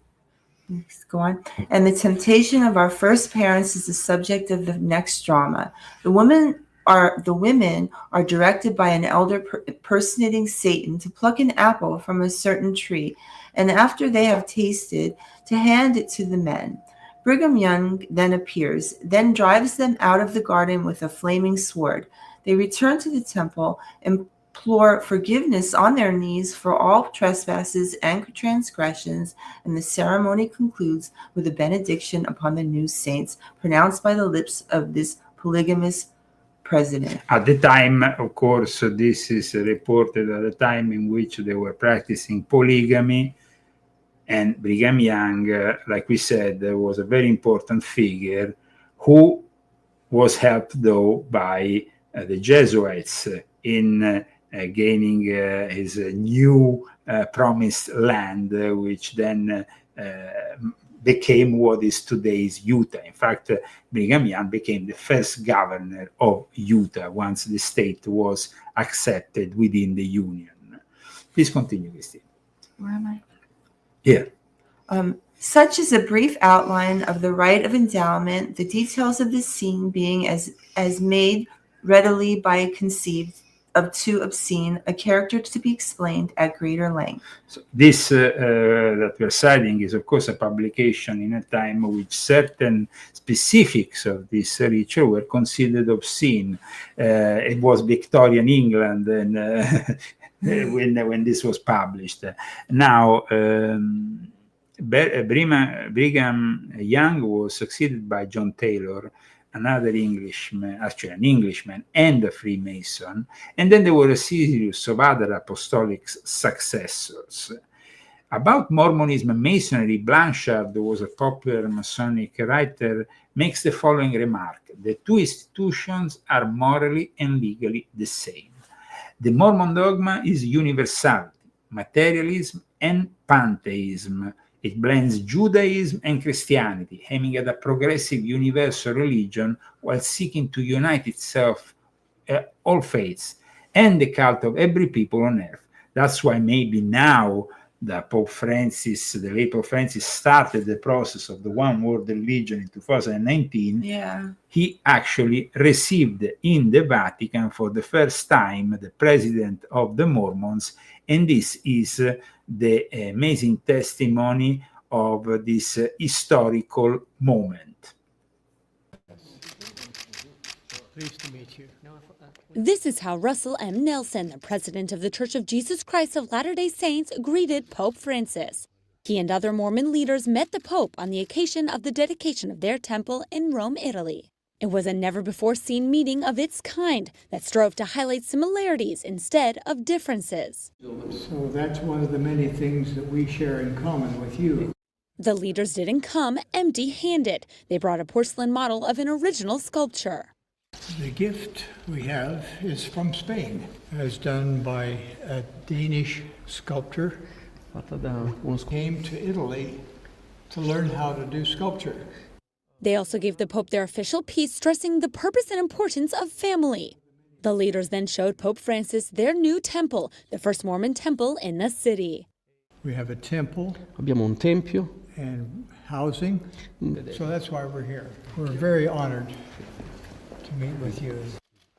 Let's go on. And the temptation of our first parents is the subject of the next drama. The women are directed by an elder personating Satan to pluck an apple from a certain tree, and after they have tasted, to hand it to the men. Brigham Young then appears, then drives them out of the garden with a flaming sword. They return to the temple and implore forgiveness on their knees for all trespasses and transgressions, and the ceremony concludes with a benediction upon the new saints pronounced by the lips of this polygamous president.
At the time, of course, this is reported at the time in which they were practicing polygamy, and Brigham Young, like we said, was a very important figure who was helped, though, by the Jesuits in gaining his new promised land, which then became what is today's Utah. In fact, Brigham Young became the first governor of Utah once the state was accepted within the Union. Please continue, Christine.
Where am I?
Here.
Such is a brief outline of the rite of endowment, the details of this scene being as made readily by conceived of too obscene a character to be explained at greater length.
So this that we're citing is, of course, a publication in a time in which certain specifics of this ritual were considered obscene. It was Victorian England, and when this was published. Now, Brigham Young was succeeded by John Taylor, another Englishman, actually an Englishman and a Freemason, and then there were a series of other apostolic successors. About Mormonism and Masonry, Blanchard, who was a popular Masonic writer, makes the following remark: the two institutions are morally and legally the same. The Mormon dogma is universality, materialism, and pantheism. It blends Judaism and Christianity, aiming at a progressive universal religion while seeking to unite itself, all faiths, and the cult of every people on earth. That's why maybe now the late Pope Francis started the process of the one world religion in 2019.
Yeah.
He actually received in the Vatican for the first time the president of the Mormons, and this is the amazing testimony of this historical moment.
Pleased to meet you.
This is how Russell M. Nelson, the president of the Church of Jesus Christ of Latter-day Saints, greeted Pope Francis. He and other Mormon leaders met the Pope on the occasion of the dedication of their temple in Rome, Italy. It was a never-before-seen meeting of its kind that strove to highlight similarities instead of differences.
So that's one of the many things that we share in common with you.
The leaders didn't come empty-handed. They brought a porcelain model of an original sculpture.
The gift we have is from Spain, as done by a Danish sculptor who came to Italy to learn how to do sculpture.
They also gave the Pope their official piece stressing the purpose and importance of family. The leaders then showed Pope Francis their new temple, the first Mormon temple in the city.
We have a temple.
Abbiamo un tempio.
And housing. So that's why we're here. We're very honored to meet with you.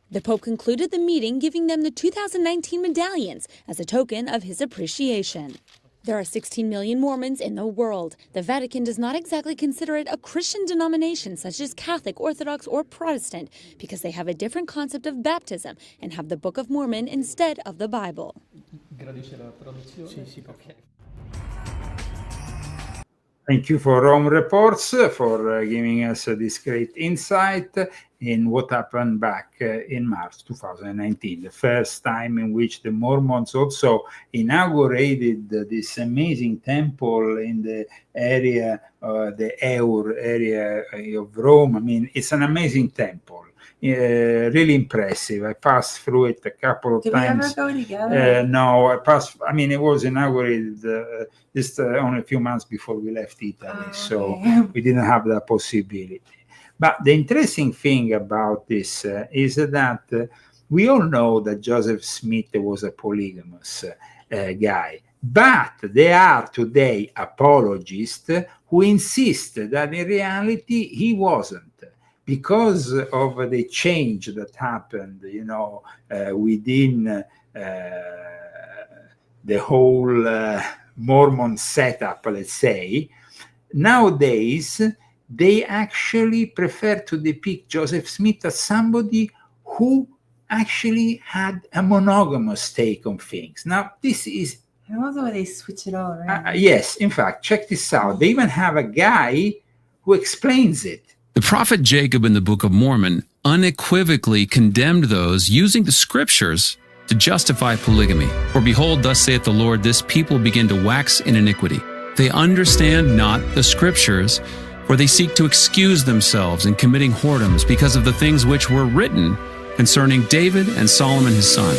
The Pope concluded the meeting giving them the 2019 medallions as a token of his appreciation. There are 16 million Mormons in the world. The Vatican does not exactly consider it a Christian denomination such as Catholic, Orthodox, or Protestant because they have a different concept of baptism and have the Book of Mormon instead of the Bible.
Thank you for Rome Reports for giving us this great insight in what happened back in March 2019, the first time in which the Mormons also inaugurated this amazing temple in the area, the Eur area of Rome. I mean, it's an amazing temple. Really impressive. I passed through it a couple of times.
Did we ever go together?
No, it was inaugurated just only a few months before we left Italy, so we didn't have that possibility. But the interesting thing about this is that we all know that Joseph Smith was a polygamous guy. But there are today apologists who insist that in reality he wasn't. Because of the change that happened, within the whole Mormon setup, let's say, nowadays they actually prefer to depict Joseph Smith as somebody who actually had a monogamous take on things. Now, this is...
I love the way they switch it all around.
Yes, in fact, check this out. They even have a guy who explains it.
The prophet Jacob in the Book of Mormon unequivocally condemned those using the scriptures to justify polygamy. For behold, thus saith the Lord, this people begin to wax in iniquity. They understand not the scriptures, for they seek to excuse themselves in committing whoredoms because of the things which were written concerning David and Solomon his son.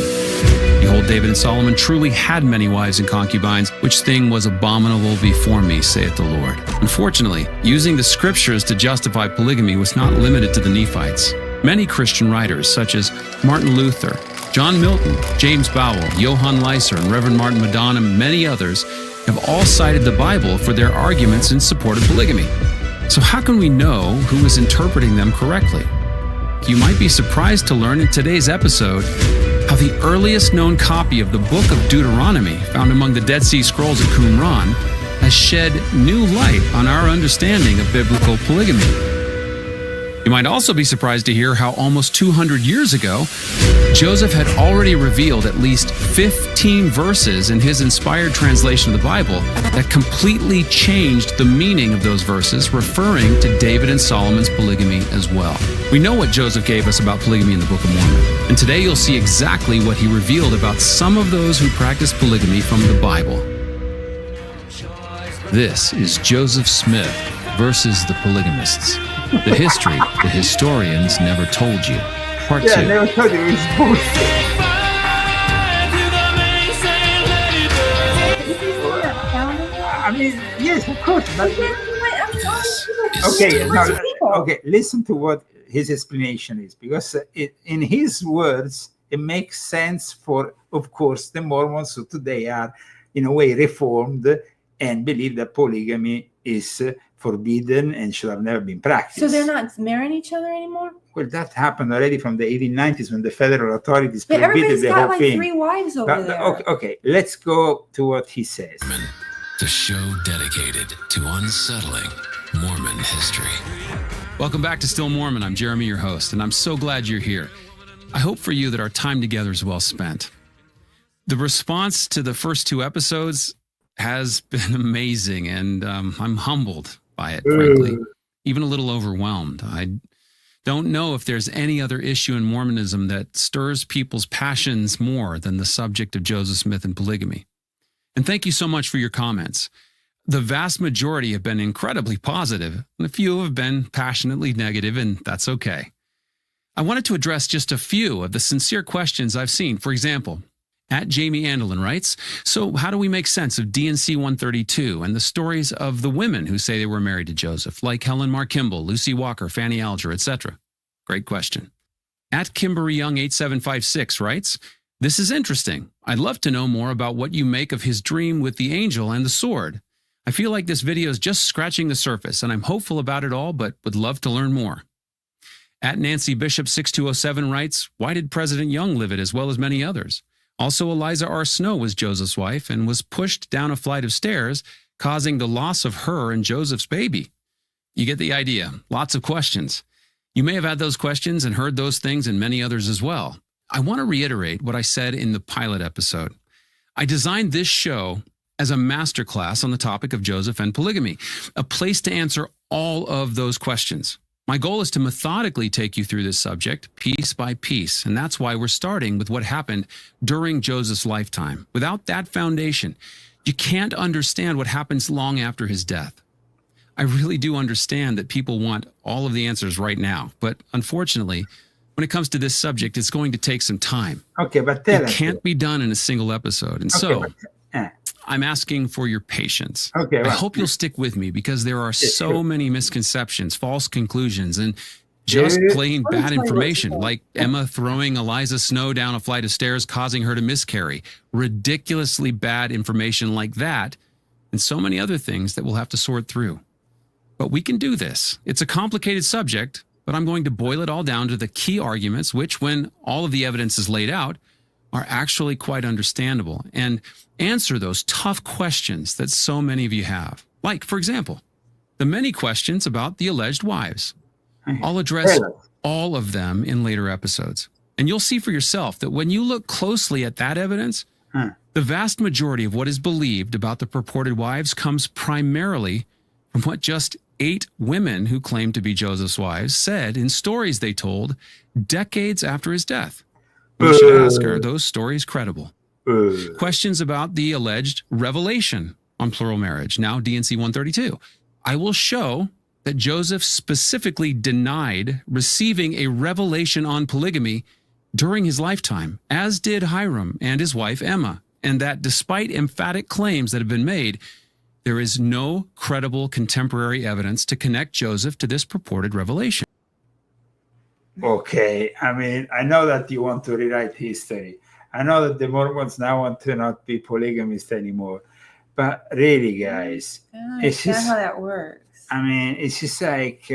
Behold, David and Solomon truly had many wives and concubines, which thing was abominable before me, saith the Lord. Unfortunately, using the scriptures to justify polygamy was not limited to the Nephites. Many Christian writers, such as Martin Luther, John Milton, James Bowell, Johann Lyser, and Reverend Martin Madonna, and many others, have all cited the Bible for their arguments in support of polygamy. So how can we know who is interpreting them correctly? You might be surprised to learn in today's episode how the earliest known copy of the Book of Deuteronomy, found among the Dead Sea Scrolls of Qumran, has shed new light on our understanding of biblical polygamy. You might also be surprised to hear how almost 200 years ago, Joseph had already revealed at least 15 verses in his inspired translation of the Bible that completely changed the meaning of those verses, referring to David and Solomon's polygamy as well. We know what Joseph gave us about polygamy in the Book of Mormon, and today you'll see exactly what he revealed about some of those who practice polygamy from the Bible. This is Joseph Smith versus the polygamists. The history the historians never told you. Part 2.
I never told you it's bullshit. I mean, yes, of course, but okay, listen to what his explanation is, because in his words, it makes sense for, of course, the Mormons who today are, in a way, reformed and believe that polygamy is forbidden and should have never been practiced.
So they're not marrying each other anymore?
Well, that happened already from the 1890s when the federal authorities prohibited
everybody's
the
got
whole
like
thing.
3 wives over there.
Okay, let's go to what he says.
The show dedicated to unsettling Mormon history. Welcome back to Still Mormon. I'm Jeremy, your host, and I'm so glad you're here. I hope for you that our time together is well spent. The response to the first 2 episodes has been amazing, and I'm humbled by it, frankly, even a little overwhelmed. I don't know if there's any other issue in Mormonism that stirs people's passions more than the subject of Joseph Smith and polygamy. And thank you so much for your comments. The vast majority have been incredibly positive, and a few have been passionately negative, and that's okay. I wanted to address just a few of the sincere questions I've seen. For example, at Jamie Andelin writes, so how do we make sense of DNC 132 and the stories of the women who say they were married to Joseph, like Helen Mar Kimball, Lucy Walker, Fanny Alger, etc.? Great question. At Kimberly Young 8756 writes, this is interesting. I'd love to know more about what you make of his dream with the angel and the sword. I feel like this video is just scratching the surface, and I'm hopeful about it all, but would love to learn more. At Nancy Bishop 6207 writes, why did President Young live it as well as many others? Also, Eliza R. Snow was Joseph's wife and was pushed down a flight of stairs, causing the loss of her and Joseph's baby. You get the idea. Lots of questions. You may have had those questions and heard those things and many others as well. I want to reiterate what I said in the pilot episode. I designed this show as a masterclass on the topic of Joseph and polygamy, a place to answer all of those questions. My goal is to methodically take you through this subject piece by piece, and that's why we're starting with what happened during Joseph's lifetime. Without that foundation, you can't understand what happens long after his death. I really do understand that people want all of the answers right now, but unfortunately, when it comes to this subject, it's going to take some time.
Okay, but tell us.
It can't be done in a single episode, and I'm asking for your patience.
Okay,
I hope you'll stick with me because there are so many misconceptions, false conclusions, and just plain bad information, like Emma throwing Eliza Snow down a flight of stairs, causing her to miscarry. Ridiculously bad information like that, and so many other things that we'll have to sort through. But we can do this. It's a complicated subject, but I'm going to boil it all down to the key arguments, which, when all of the evidence is laid out, are actually quite understandable and answer those tough questions that so many of you have. Like, for example, the many questions about the alleged wives. I'll address all of them in later episodes. And you'll see for yourself that when you look closely at that evidence, the vast majority of what is believed about the purported wives comes primarily from what just 8 women who claimed to be Joseph's wives said in stories they told decades after his death. We should ask, are those stories credible? Questions about the alleged revelation on plural marriage, now DNC 132. I will show that Joseph specifically denied receiving a revelation on polygamy during his lifetime, as did Hiram and his wife Emma, and that despite emphatic claims that have been made, there is no credible contemporary evidence to connect Joseph to this purported revelation.
Okay, I mean, I know that you want to rewrite history. I know that the Mormons now want to not be polygamists anymore. But really, guys,
it's just how that works.
I mean, it's just like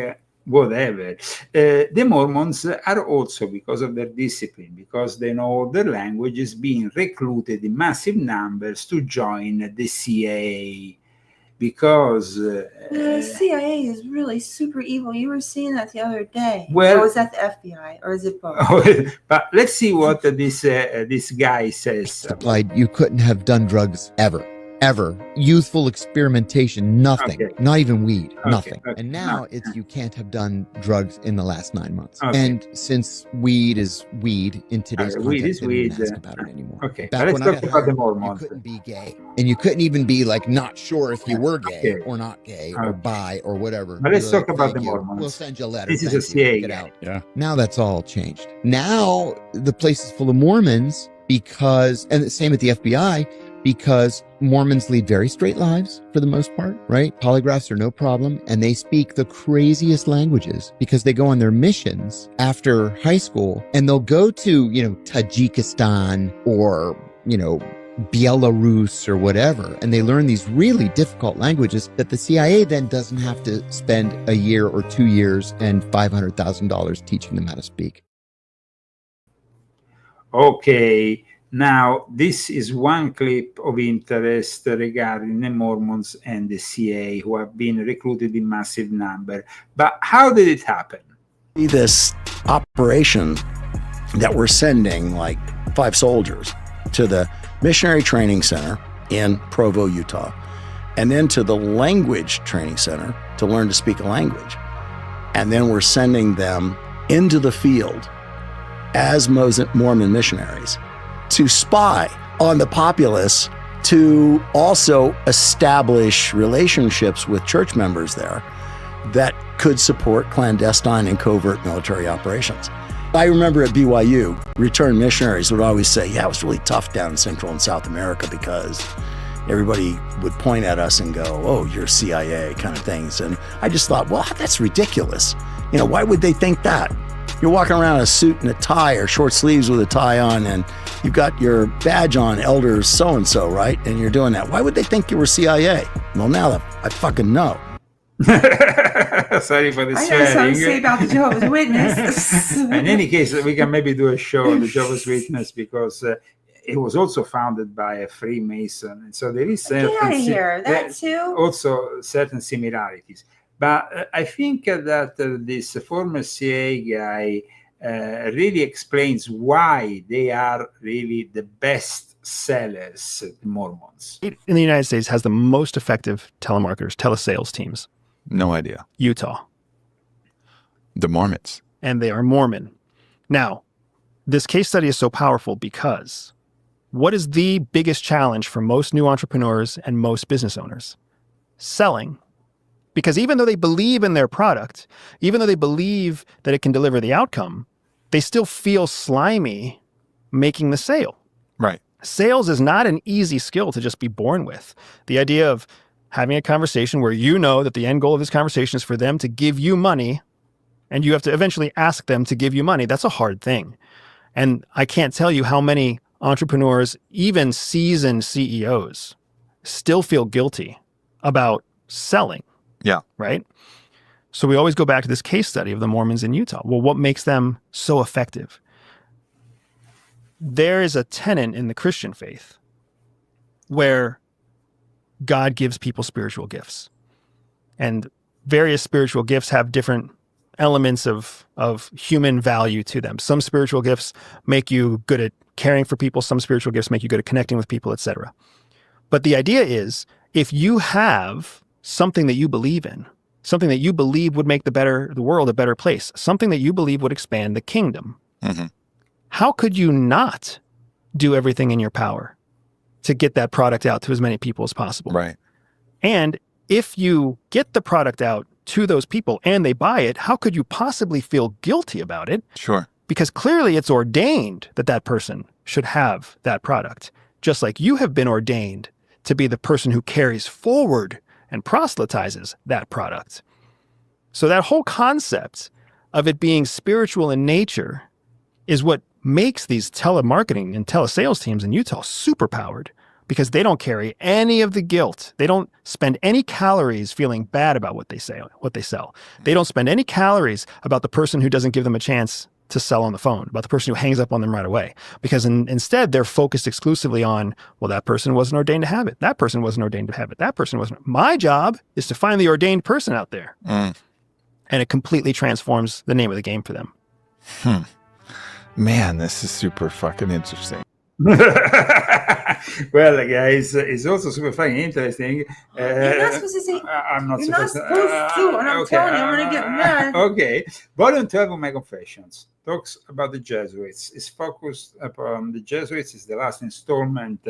whatever. The Mormons are also, because of their discipline, because they know their languages, being recruited in massive numbers to join the CIA. Because
the CIA is really super evil. You were seeing that the other day.
Well,
or was that the FBI, or is it both?
But let's see what this guy says.
Like you couldn't have done drugs ever. ever. Youthful experimentation, nothing.
Okay.
Not even weed,
Okay,
nothing.
okay.
And now it's you can't have done drugs in the last 9 months.
Okay.
And since weed is weed in today's
Okay,
context,
weed is
they don't even
weed,
ask about it anymore.
Okay,
Back
let's
when I
talk
got
about the
hired,
Mormons.
you couldn't be gay. And you couldn't even be like not sure if you were gay
Okay.
or not gay or bi or whatever.
But let's
You were
talk
like,
about
"Thank
the
you.
Mormons.
We'll send you a letter.
This is
Thank
a
you.
CIA
Get
guy.
out." Now that's all changed. Now the place is full of Mormons because, and the same at the FBI, because Mormons lead very straight lives for the most part, right? Polygraphs are no problem. And they speak the craziest languages because they go on their missions after high school and they'll go to, Tajikistan or, Belarus or whatever. And they learn these really difficult languages that the CIA then doesn't have to spend a year or 2 years and $500,000 teaching them how to speak.
Okay, now this is one clip of interest regarding the Mormons and the CIA who have been recruited in massive number. But how did it happen?
This operation that we're sending like 5 soldiers to the Missionary Training Center in Provo, Utah, and then to the Language Training Center to learn to speak a language. And then we're sending them into the field as Mormon missionaries to spy on the populace, to also establish relationships with church members there that could support clandestine and covert military operations. I remember at BYU, returned missionaries would always say, yeah, it was really tough down in Central and South America because everybody would point at us and go, oh, you're CIA kind of things. And I just thought, well, that's ridiculous. Why would they think that? You're walking around in a suit and a tie or short sleeves with a tie on, and you've got your badge on, elders so-and-so, right? And you're doing that. Why would they think you were CIA? Well, now that I fucking know.
Sorry for the
I
swearing.
know something to say about the Jehovah's Witness.
In any case, we can maybe do a show on the Jehovah's Witness because it was also founded by a Freemason. And so there is
Get out of here. That too?
Also certain similarities. But I think that this former CIA guy really explains why they are really the best sellers, the Mormons.
In the United States has the most effective telemarketers, telesales teams.
No idea.
Utah.
The Mormons.
And they are Mormon. Now, this case study is so powerful because what is the biggest challenge for most new entrepreneurs and most business owners? Selling. Because even though they believe in their product, even though they believe that it can deliver the outcome, they still feel slimy making the sale.
Right.
Sales is not an easy skill to just be born with. The idea of having a conversation where you know that the end goal of this conversation is for them to give you money, and you have to eventually ask them to give you money, that's a hard thing. And I can't tell you how many entrepreneurs, even seasoned CEOs, still feel guilty about selling.
Yeah.
Right? So we always go back to this case study of the Mormons in Utah. Well, what makes them so effective? There is a tenet in the Christian faith where God gives people spiritual gifts. And various spiritual gifts have different elements of human value to them. Some spiritual gifts make you good at caring for people. Some spiritual gifts make you good at connecting with people, etc. But the idea is, if you have something that you believe in, something that you believe would make the world a better place, something that you believe would expand the kingdom, how could you not do everything in your power to get that product out to as many people as possible?
Right.
And if you get the product out to those people and they buy it, how could you possibly feel guilty about it?
Sure.
Because clearly it's ordained that that person should have that product, just like you have been ordained to be the person who carries forward and proselytizes that product. So that whole concept of it being spiritual in nature is what makes these telemarketing and telesales teams in Utah super powered, because they don't carry any of the guilt. They don't spend any calories feeling bad about what they sell. They don't spend any calories about the person who doesn't give them a chance to sell on the phone, about the person who hangs up on them right away. Because instead, they're focused exclusively on, well, that person wasn't ordained to have it. That person wasn't ordained to have it. That person wasn't. My job is to find the ordained person out there. And it completely transforms the name of the game for them.
Man, this is super fucking interesting.
Well, guys, it's also super funny, interesting.
You're not supposed to say.
I'm not
You're not
supposed
supposed to, and I'm telling you, I'm gonna get mad.
Okay, volume 12 of my confessions talks about the Jesuits. It's focused upon the Jesuits. Is the last installment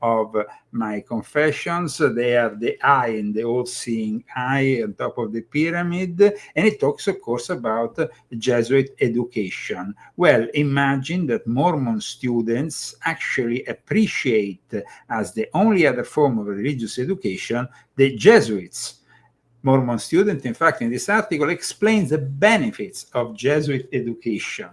of my confessions. They are the eye and the all-seeing eye on top of the pyramid, and it talks, of course, about Jesuit education. Well, imagine that Mormon students actually appreciate as the only other form of religious education the Jesuits. Mormon student, in fact, in this article explains the benefits of Jesuit education.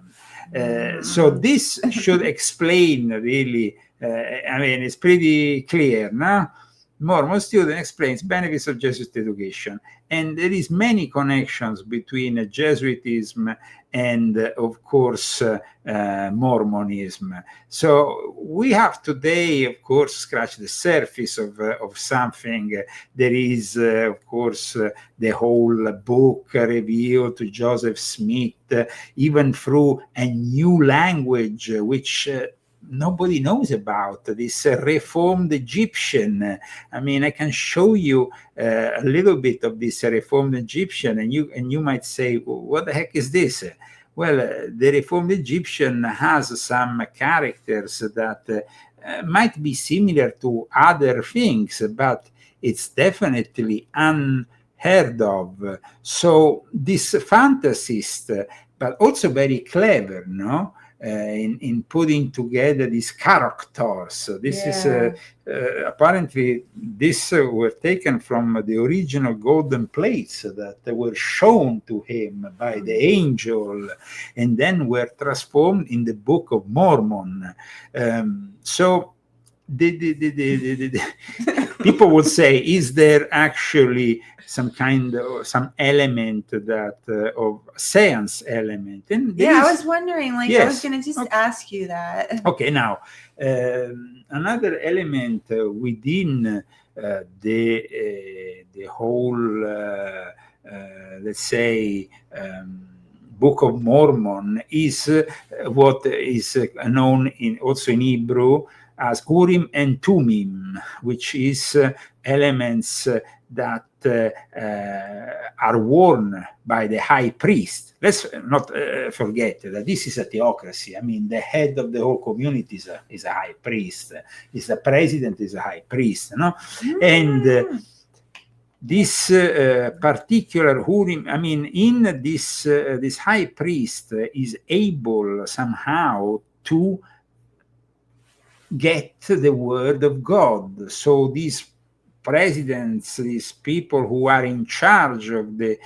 So this should explain really, I mean, it's pretty clear now. Mormon student explains benefits of Jesuit education. And there is many connections between Jesuitism and, of course, Mormonism. So we have today, of course, scratched the surface of something. There is, of course, the whole book revealed to Joseph Smith, even through a new language, which nobody knows about, this Reformed Egyptian. I mean, I can show you a little bit of this Reformed Egyptian, and you might say, what the heck is this? Well, the Reformed Egyptian has some characters that might be similar to other things, but it's definitely unheard of. So this fantasist, but also very clever, no? In putting together these characters. This is apparently these were taken from the original golden plates that were shown to him by the angel, and then were transformed in the Book of Mormon. So the people would say, is there actually some element that of seance element? And
I was wondering, like,
yes.
I was going to just ask you that.
Okay, now another element within the whole, let's say, Book of Mormon is what is known also in Hebrew as Urim and Tumim, which is elements that are worn by the high priest. Let's not forget that this is a theocracy. I mean, the head of the whole community is a high priest. Is the president is a high priest, no? And this particular Urim, I mean, in this this high priest is able somehow to get the word of God. So these presidents, these people who are in charge of the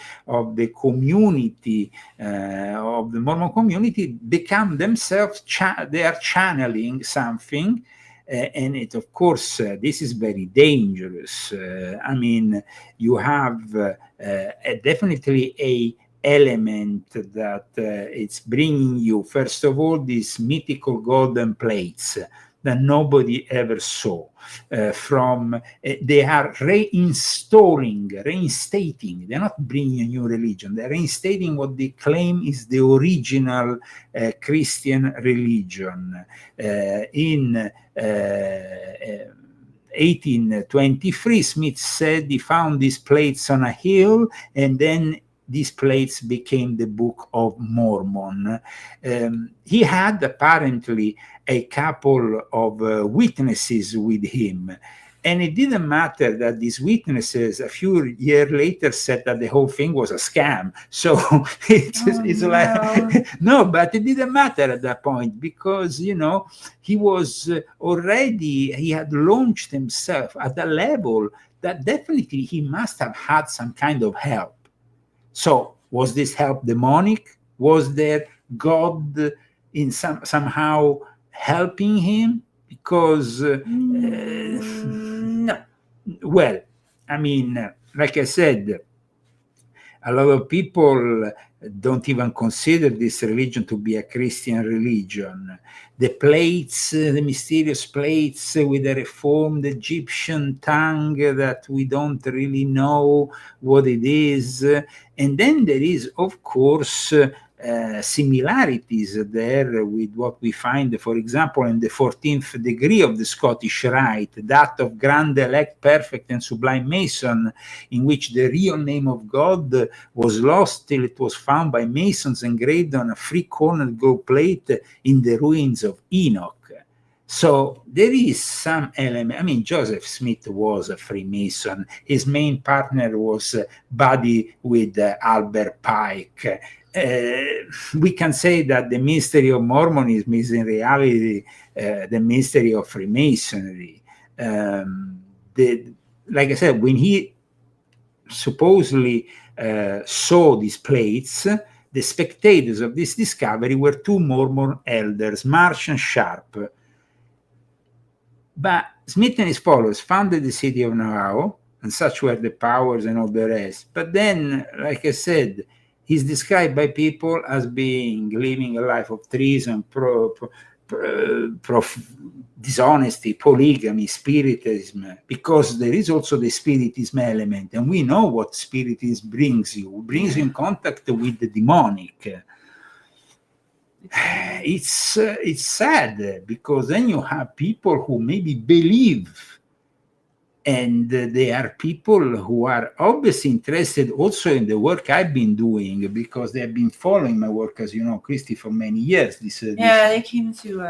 community, of the Mormon community, become themselves, they are channeling something. And it, of course, this is very dangerous. I mean, you have definitely a element that it's bringing you, first of all, these mythical golden plates that nobody ever saw. They are reinstating, they're not bringing a new religion, they're reinstating what they claim is the original Christian religion. In 1823, Smith said he found these plates on a hill, and then these plates became the Book of Mormon. He had apparently a couple of witnesses with him, and it didn't matter that these witnesses a few years later said that the whole thing was a scam. So it's like, no, but it didn't matter at that point, because, you know, he was already, he had launched himself at a level that definitely he must have had some kind of help. So was this help demonic? Was there God in somehow helping him? Because
no.
Well, I mean, like I said, a lot of people don't even consider this religion to be a Christian religion. The plates, the mysterious plates with the Reformed Egyptian tongue that we don't really know what it is. And then there is, of course, similarities there with what we find, for example, in the 14th degree of the Scottish Rite, that of Grand Elect Perfect and Sublime Mason, in which the real name of God was lost till it was found by Masons engraved on a three-cornered gold plate in the ruins of Enoch. So there is some element. I mean, Joseph Smith was a Freemason. His main partner was buddy with Albert Pike. We can say that the mystery of Mormonism is in reality the mystery of Freemasonry. Like I said, when he supposedly saw these plates, the spectators of this discovery were two Mormon elders, Marsh and Sharp. But Smith and his followers founded the city of Navajo, and such were the powers and all the rest. But then, like I said, he's described by people as being living a life of treason, dishonesty, polygamy, spiritism, because there is also the spiritism element, and we know what spiritism brings you. It brings you in contact with the demonic. It's sad, because then you have people who maybe believe, and they are people who are obviously interested also in the work I've been doing, because they have been following my work, as you know, Christy, for many years.
They came to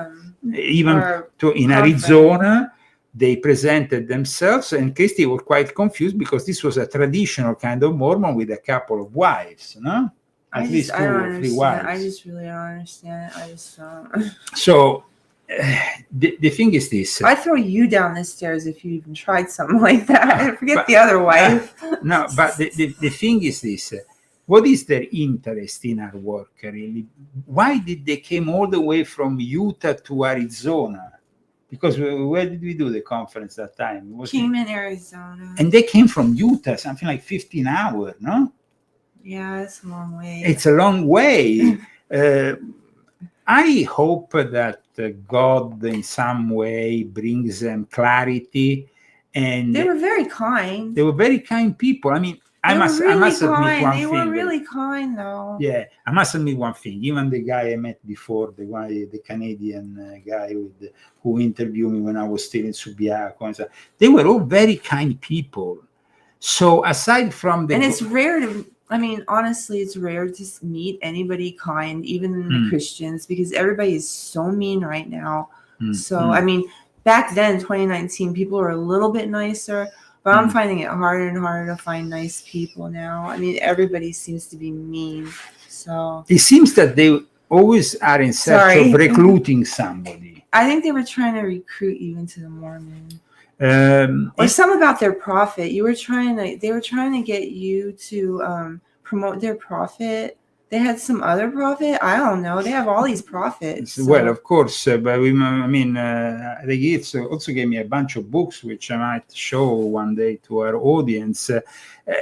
in Arizona. They presented themselves, and Christy was quite confused because this was a traditional kind of Mormon with a couple of wives, no? At least two or three wives.
I just really don't understand. I just don't.
So the thing is this.
I'd throw you down the stairs if you even tried something like that. Forget the other wife.
No, but the thing is this. What is their interest in our work, really? Why did they came all the way from Utah to Arizona? Because where did we do the conference that time?
Kingman, Arizona.
And they came from Utah, something like 15 hours, no?
Yeah, it's a long way.
It's a long way. I hope that God in some way brings them clarity. And
they were very kind.
They were very kind people. I mean, I must admit one thing.
They were really kind, though.
Yeah, I must admit one thing. Even the guy I met before, the Canadian guy who interviewed me when I was still in Subiaco, and so, they were all very kind people. So aside from
and it's rare to. I mean, honestly, it's rare to meet anybody kind, even the Christians, because everybody is so mean right now. I mean, back then, 2019, people were a little bit nicer, but I'm finding it harder and harder to find nice people now. I mean, everybody seems to be mean. So
it seems that they always are in search of recruiting somebody.
I think they were trying to recruit you into the Mormon. Or some about their prophet. They were trying to get you to promote their prophet. They had some other prophet. I don't know. They have all these prophets. So.
Well, of course, but they also gave me a bunch of books, which I might show one day to our audience.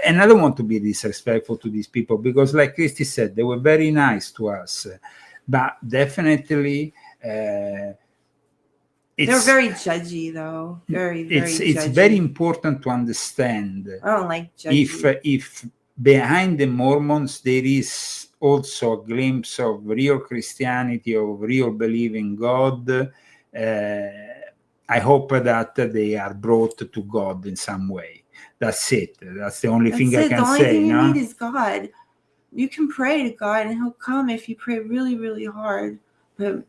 And I don't want to be disrespectful to these people, because, like Christy said, they were very nice to us. But definitely.
They're very judgy, though. Very judgy.
It's very important to understand.
I don't like judgy.
If behind the Mormons there is also a glimpse of real Christianity, of real belief in God, I hope that they are brought to God in some way. That's it. That's the only thing I can say.
The only thing you need is God. You can pray to God, and He'll come if you pray really, really hard. But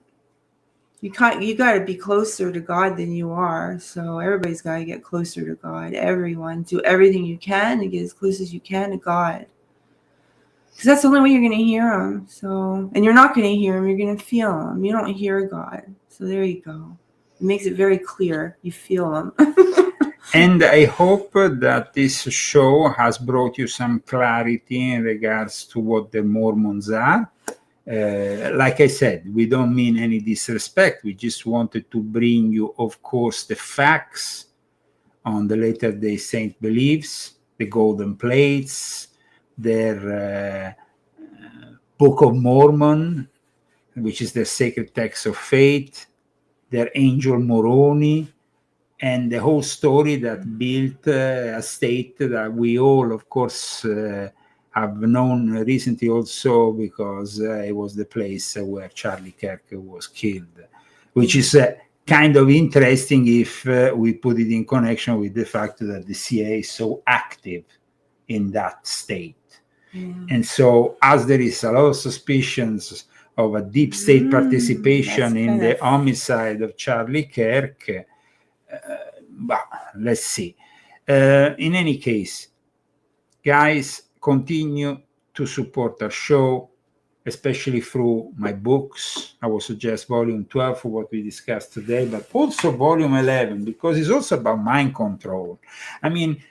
you got to be closer to God than you are. So everybody's got to get closer to God. Everyone, do everything you can to get as close as you can to God, because that's the only way you're going to hear Him. So, and you're not going to hear Him; you're going to feel Him. You don't hear God. So there you go. It makes it very clear. You feel Him.
And I hope that this show has brought you some clarity in regards to what the Mormons are. Like I said, we don't mean any disrespect. We just wanted to bring you, of course, the facts on the Latter-day Saint beliefs, the golden plates, their Book of Mormon, which is their sacred text of faith, their Angel Moroni, and the whole story that built a state that we all, of course, I've known recently also because it was the place where Charlie Kirk was killed, which is kind of interesting if we put it in connection with the fact that the CIA is so active in that state. And so, as there is a lot of suspicions of a deep state participation in the homicide of Charlie Kirk, but let's see. In any case, guys, continue to support our show, especially through my books. I will suggest volume 12 for what we discussed today, but also volume 11, because it's also about mind control. I mean,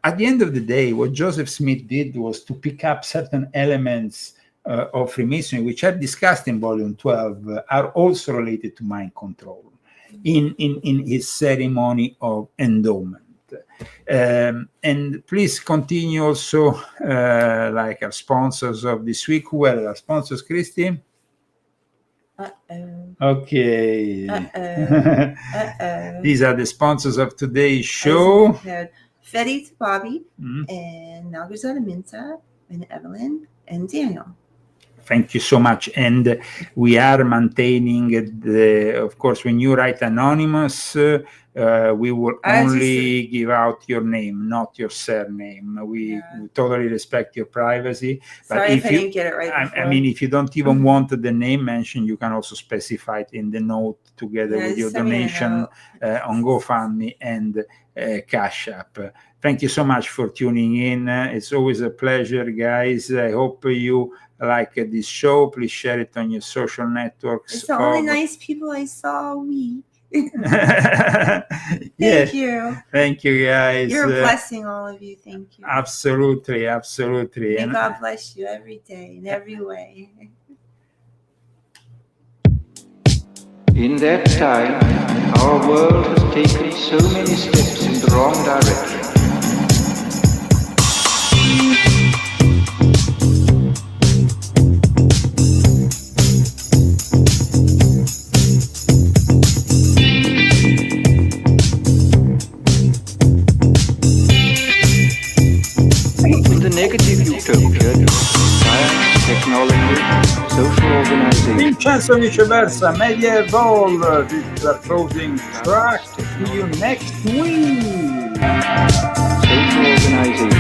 at the end of the day, what Joseph Smith did was to pick up certain elements of Freemasonry, which are discussed in volume 12, are also related to mind control in his ceremony of endowment. And please continue also, like our sponsors of this week. Who are our sponsors, Christy? Okay. These are the sponsors of today's show.
Fetty to Bobby, and Nalgazana Minta, and Evelyn, and Daniel.
Thank you so much. And we are maintaining of course, when you write anonymous, we will only give out your name, not your surname. We totally respect your privacy.
Sorry
but
if I didn't get it right before.
I mean, if you don't even want the name mentioned, you can also specify it in the note together with your donation on GoFundMe and Cash App. Thank you so much for tuning in. It's always a pleasure, guys. I hope you like this show. Please share it on your social networks.
It's the only nice people I saw all week.
Thank you. Thank you, guys.
You're a blessing, all of you. Thank you.
Absolutely, absolutely.
May God bless you every day in every way.
In that time, our world has taken so many steps in the wrong direction. In the negative utopia, science, technology, social organization.
Vincenzo Viceversa, Media Evolve, this is the closing track. See you next week.
Social organization.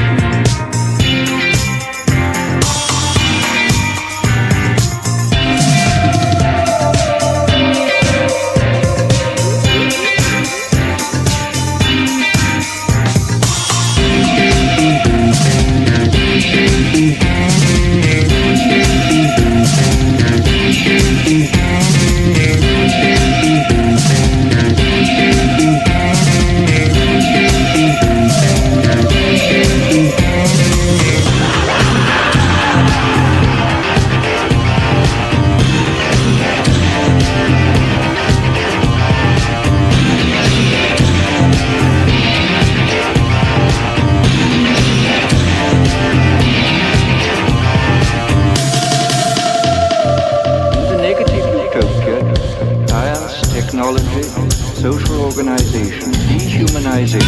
Technology, social organization, dehumanization.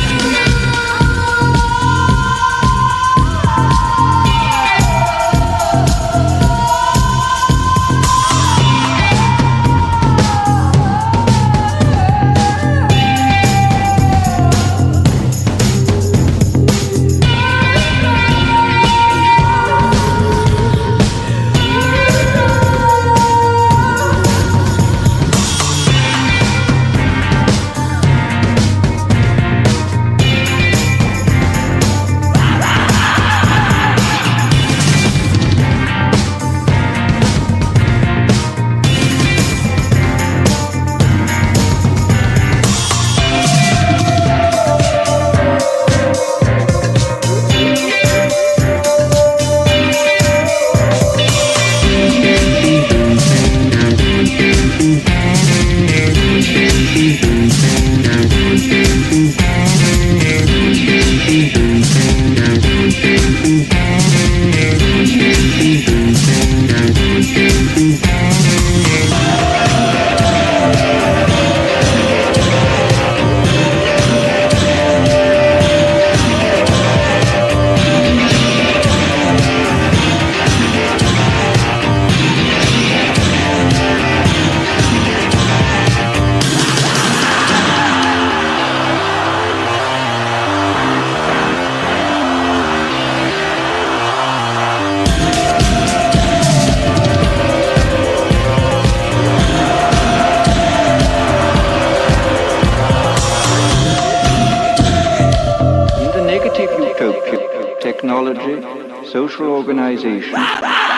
social organization.